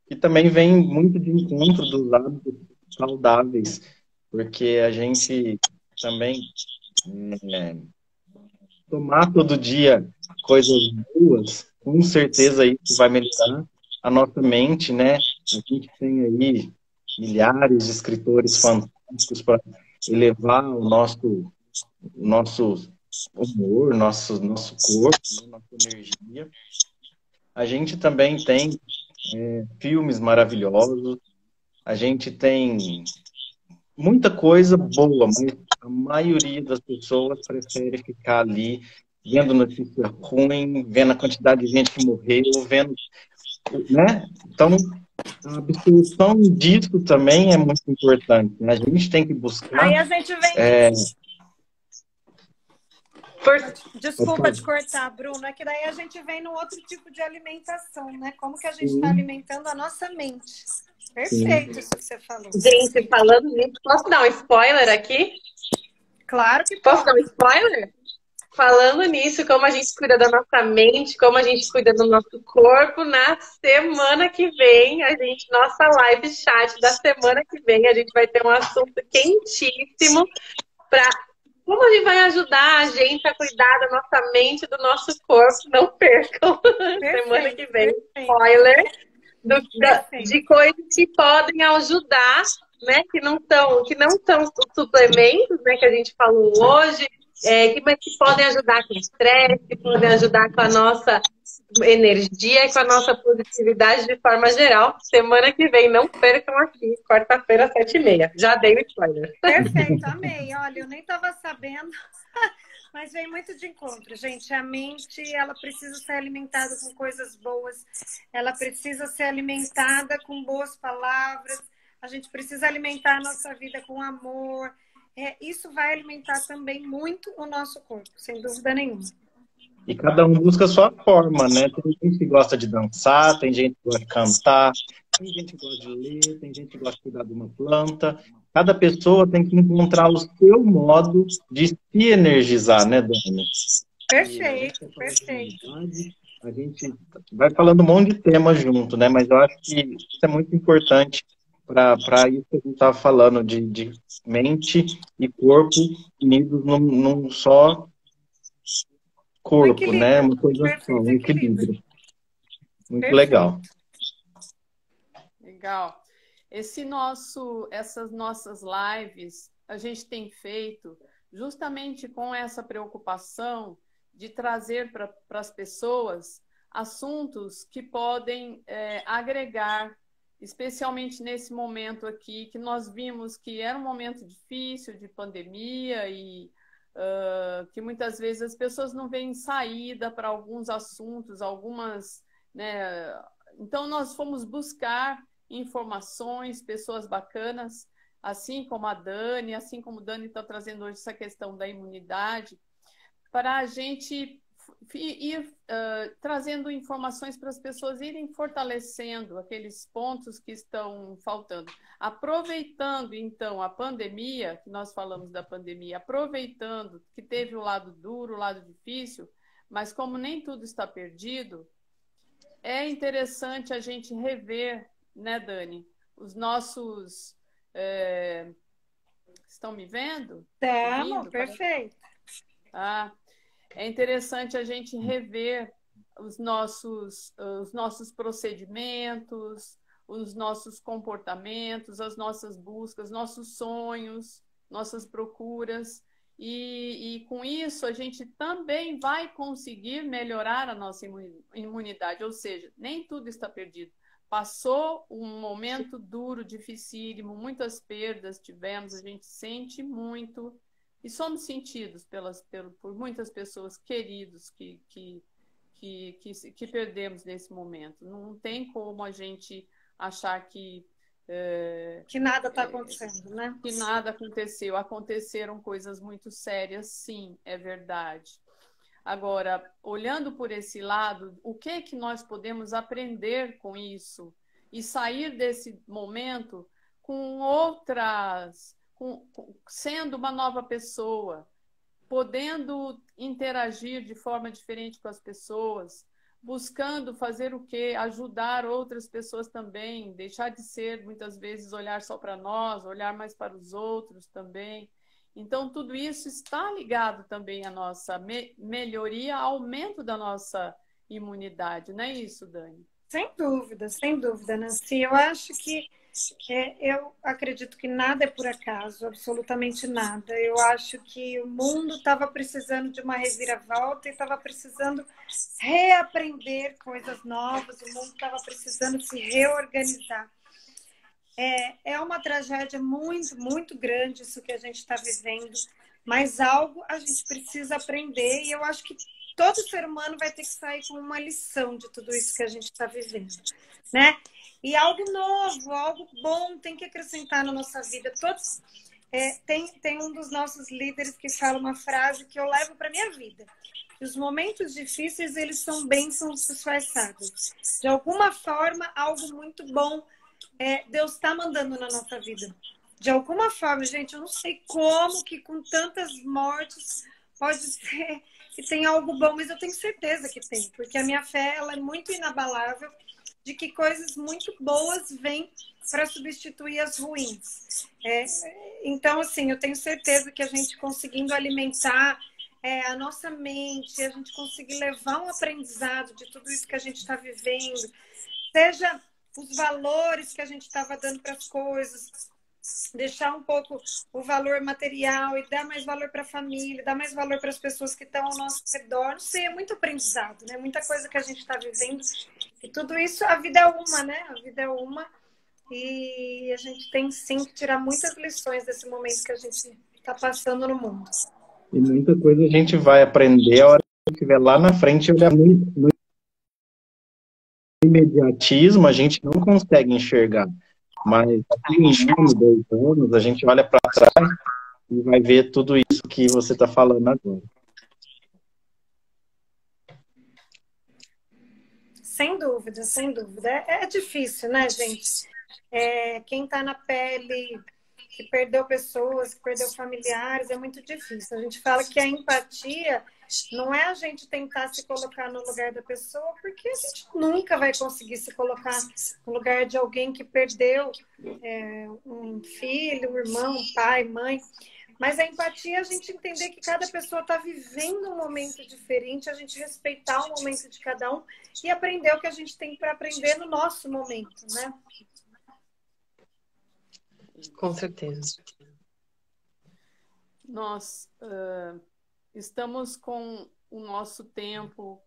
Que também vem muito de encontro dos hábitos saudáveis, porque a gente também tomar todo dia coisas boas, com certeza isso vai melhorar a nossa mente, né? A gente tem aí milhares de escritores fantásticos para elevar o nosso humor, nosso corpo, nossa energia. A gente também tem filmes maravilhosos, a gente tem muita coisa boa, mas a maioria das pessoas prefere ficar ali vendo notícia ruim, vendo a quantidade de gente que morreu, vendo, né? Então, a absorção disso também é muito importante, né? A gente tem que buscar... Aí a gente vem... Desculpa te cortar, Bruno, é que daí a gente vem num outro tipo de alimentação, né? Como que a gente está alimentando a nossa mente. Perfeito isso que você falou. Gente, falando nisso, posso dar um spoiler aqui? Claro que posso dar um spoiler? Falando nisso, como a gente cuida da nossa mente, como a gente cuida do nosso corpo, na semana que vem, nossa live chat da semana que vem, a gente vai ter um assunto quentíssimo para como a gente vai ajudar a gente a cuidar da nossa mente e do nosso corpo. Não percam. Perfeito, semana que vem, perfeito. Spoiler de coisas que podem ajudar, né? Que não são suplementos, né? Que a gente falou hoje. que podem ajudar com o estresse, que podem ajudar com a nossa energia e com a nossa positividade de forma geral. Semana que vem, não percam aqui, quarta-feira, 7h30. Já dei o spoiler. Perfeito, amei. Olha, eu nem estava sabendo, mas vem muito de encontro, gente. A mente, ela precisa ser alimentada com coisas boas, ela precisa ser alimentada com boas palavras, a gente precisa alimentar a nossa vida com amor. Isso vai alimentar também muito o nosso corpo, sem dúvida nenhuma. E cada um busca a sua forma, né? Tem gente que gosta de dançar, tem gente que gosta de cantar, tem gente que gosta de ler, tem gente que gosta de cuidar de uma planta. Cada pessoa tem que encontrar o seu modo de se energizar, né, Dani? Perfeito, perfeito. A gente vai falando um monte de temas junto, né? Mas eu acho que isso é muito importante para isso que a gente estava falando, de mente e corpo unidos num só corpo, né? Uma coisa só, um equilíbrio. Muito Perfeito. legal. Legal. Essas nossas lives a gente tem feito justamente com essa preocupação de trazer para as pessoas assuntos que podem agregar, especialmente nesse momento aqui, que nós vimos que era um momento difícil de pandemia e que muitas vezes as pessoas não veem saída para alguns assuntos, algumas, né? Então nós fomos buscar informações, pessoas bacanas, assim como a Dani, assim como o Dani está trazendo hoje essa questão da imunidade, para a gente ir trazendo informações para as pessoas irem fortalecendo aqueles pontos que estão faltando. Aproveitando, então, a pandemia, que nós falamos da pandemia, aproveitando que teve o lado duro, o lado difícil, mas como nem tudo está perdido, é interessante a gente rever, né, Dani, os nossos... Estão me vendo? Estamos, perfeito. É interessante a gente rever os nossos procedimentos, os nossos comportamentos, as nossas buscas, nossos sonhos, nossas procuras. E com isso a gente também vai conseguir melhorar a nossa imunidade. Ou seja, nem tudo está perdido. Passou um momento duro, dificílimo, muitas perdas tivemos, a gente sente muito. E somos sentidos por muitas pessoas queridos que perdemos nesse momento. Não tem como a gente achar que nada está acontecendo, né? Que nada aconteceu. Aconteceram coisas muito sérias, sim, é verdade. Agora, olhando por esse lado, o que nós podemos aprender com isso e sair desse momento com outras... sendo uma nova pessoa, podendo interagir de forma diferente com as pessoas, buscando fazer o quê? Ajudar outras pessoas também, deixar de ser, muitas vezes, olhar só para nós, olhar mais para os outros também. Então, tudo isso está ligado também à nossa melhoria, aumento da nossa imunidade, não é isso, Dani? Sem dúvida, Nancy. Eu acho que eu acredito que nada é por acaso, absolutamente nada. Eu acho que o mundo estava precisando de uma reviravolta e estava precisando reaprender coisas novas, o mundo estava precisando se reorganizar. É uma tragédia muito, muito grande isso que a gente está vivendo, mas algo a gente precisa aprender e eu acho que todo ser humano vai ter que sair com uma lição de tudo isso que a gente está vivendo, né? E algo novo, algo bom tem que acrescentar na nossa vida. Todos tem um dos nossos líderes que fala uma frase que eu levo para minha vida. Os momentos difíceis, eles são bênçãos disfarçadas. De alguma forma, algo muito bom Deus está mandando na nossa vida. De alguma forma, gente, eu não sei como que com tantas mortes pode ser que tem algo bom, mas eu tenho certeza que tem, porque a minha fé ela é muito inabalável de que coisas muito boas vêm para substituir as ruins. Então, assim, eu tenho certeza que a gente conseguindo alimentar a nossa mente, a gente conseguir levar um aprendizado de tudo isso que a gente está vivendo, seja os valores que a gente estava dando para as coisas, deixar um pouco o valor material e dar mais valor para a família, dar mais valor para as pessoas que estão ao nosso redor. Não sei, é muito aprendizado, né? Muita coisa que a gente está vivendo. E tudo isso, a vida é uma, né? A vida é uma. E a gente tem, sim, que tirar muitas lições desse momento que a gente está passando no mundo. E muita coisa a gente vai aprender a hora que estiver lá na frente e olhar no imediatismo, a gente não consegue enxergar. Mas aqui em 1, 2 anos, a gente olha para trás e vai ver tudo isso que você está falando agora. Sem dúvida, sem dúvida. É difícil, né, gente? Quem está na pele, que perdeu pessoas, que perdeu familiares, é muito difícil. A gente fala que a empatia não é a gente tentar se colocar no lugar da pessoa, porque a gente nunca vai conseguir se colocar no lugar de alguém que perdeu um filho, um irmão, um pai, mãe. Mas a empatia é a gente entender que cada pessoa está vivendo um momento diferente, a gente respeitar o momento de cada um e aprender o que a gente tem para aprender no nosso momento, né? Com certeza. Nós estamos com o nosso tempo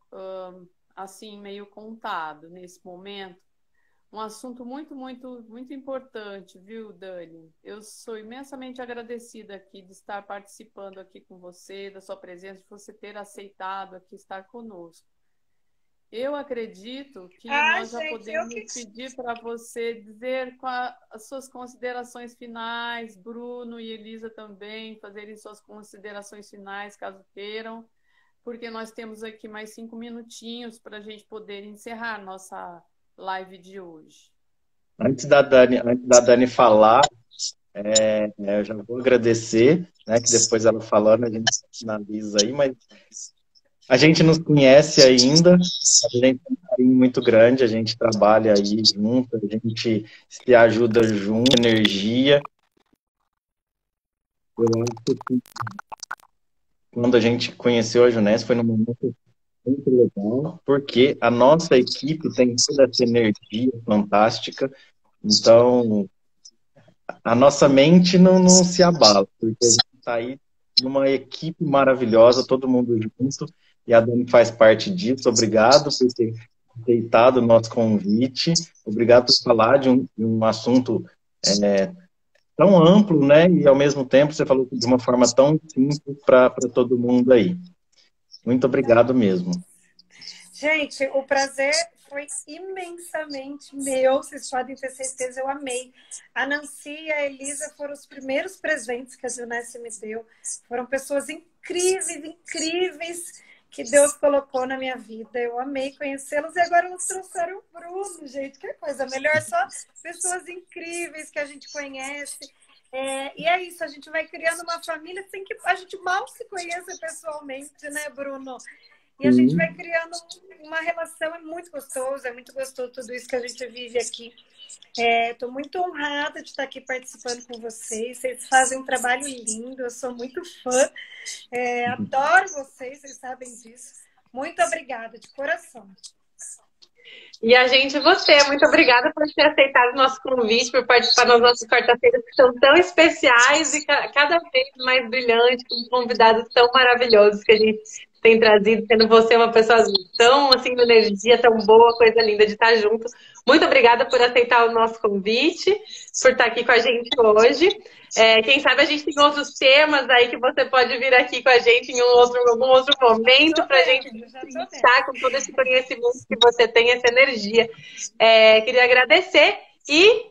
assim meio contado nesse momento. Um assunto muito, muito, muito importante, viu, Dani? Eu sou imensamente agradecida aqui de estar participando aqui com você, da sua presença, de você ter aceitado aqui estar conosco. Eu acredito que nós já podemos pedir para você dizer as suas considerações finais, Bruno e Elisa também fazerem suas considerações finais, caso queiram, porque nós temos aqui mais 5 minutinhos para a gente poder encerrar nossa live de hoje. Antes da Dani falar, eu já vou agradecer, né, que depois ela falando a gente finaliza aí, mas a gente nos conhece ainda, a gente tem um carinho muito grande, a gente trabalha aí junto, a gente se ajuda junto, energia. Eu acho que quando a gente conheceu a Junesse foi num momento muito legal, porque a nossa equipe tem toda essa energia fantástica, então a nossa mente não se abala, porque a gente está aí numa equipe maravilhosa, todo mundo junto, e a Dani faz parte disso. Obrigado por ter aceitado o nosso convite, obrigado por falar de um assunto tão amplo, né, e ao mesmo tempo você falou de uma forma tão simples para todo mundo aí. Muito obrigado mesmo. Gente, o prazer foi imensamente meu, vocês podem ter certeza, eu amei. A Nancy e a Elisa foram os primeiros presentes que a Junesse me deu. Foram pessoas incríveis, incríveis que Deus colocou na minha vida. Eu amei conhecê-los e agora eles trouxeram o Bruno, gente. Que coisa melhor, só pessoas incríveis que a gente conhece. E é isso, a gente vai criando uma família sem que a gente mal se conheça pessoalmente, né, Bruno? E a gente vai criando uma relação, é muito gostoso tudo isso que a gente vive aqui. Estou muito honrada de estar aqui participando com vocês. Vocês fazem um trabalho lindo, eu sou muito fã. Adoro vocês sabem disso. Muito obrigada, de coração. E a gente, muito obrigada por ter aceitado o nosso convite, por participar das nossas quarta-feiras, que são tão especiais e cada vez mais brilhantes, com convidados tão maravilhosos que a gente tem trazido, sendo você uma pessoa tão, assim, de energia, tão boa, coisa linda de estar junto. Muito obrigada por aceitar o nosso convite, por estar aqui com a gente hoje. Quem sabe a gente tem outros temas aí que você pode vir aqui com a gente em algum outro momento para a gente estar com todo esse conhecimento que você tem, essa energia. Queria agradecer e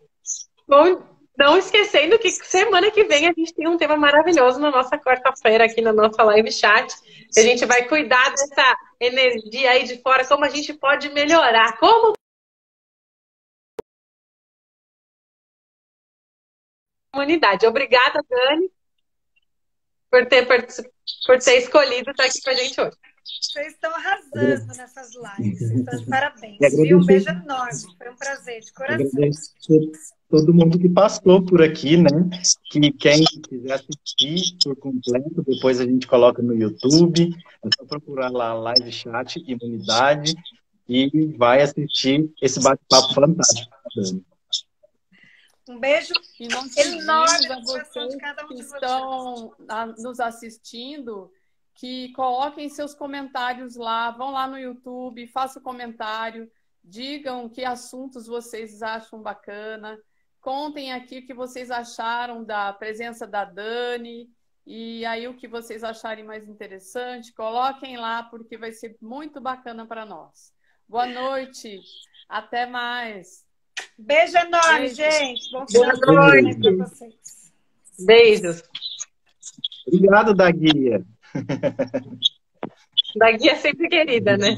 não esquecendo que semana que vem a gente tem um tema maravilhoso na nossa quarta-feira aqui na nossa live chat. A gente vai cuidar dessa energia aí de fora, como a gente pode melhorar, como comunidade. Obrigada, Dani, por ter escolhido estar aqui com a gente hoje. Vocês estão arrasando nessas lives. Vocês estão de parabéns. Um beijo enorme. Foi um prazer, de coração. Agradeço todo mundo que passou por aqui, né? Que quem quiser assistir por completo, depois a gente coloca no YouTube. É só procurar lá Live Chat Imunidade e vai assistir esse bate-papo fantástico. Um beijo E nós enorme pedimos a no coração de vocês cada um que de vocês. estão nos assistindo que coloquem seus comentários lá, vão lá no YouTube, façam comentário, digam que assuntos vocês acham bacana, contem aqui o que vocês acharam da presença da Dani, e aí o que vocês acharem mais interessante, coloquem lá, porque vai ser muito bacana para nós. Boa noite, até mais. Beijo enorme, Beijo. gente. Bom Boa final de noite. semana para vocês. Beijos. Obrigado, da guia. Da guia sempre querida, né?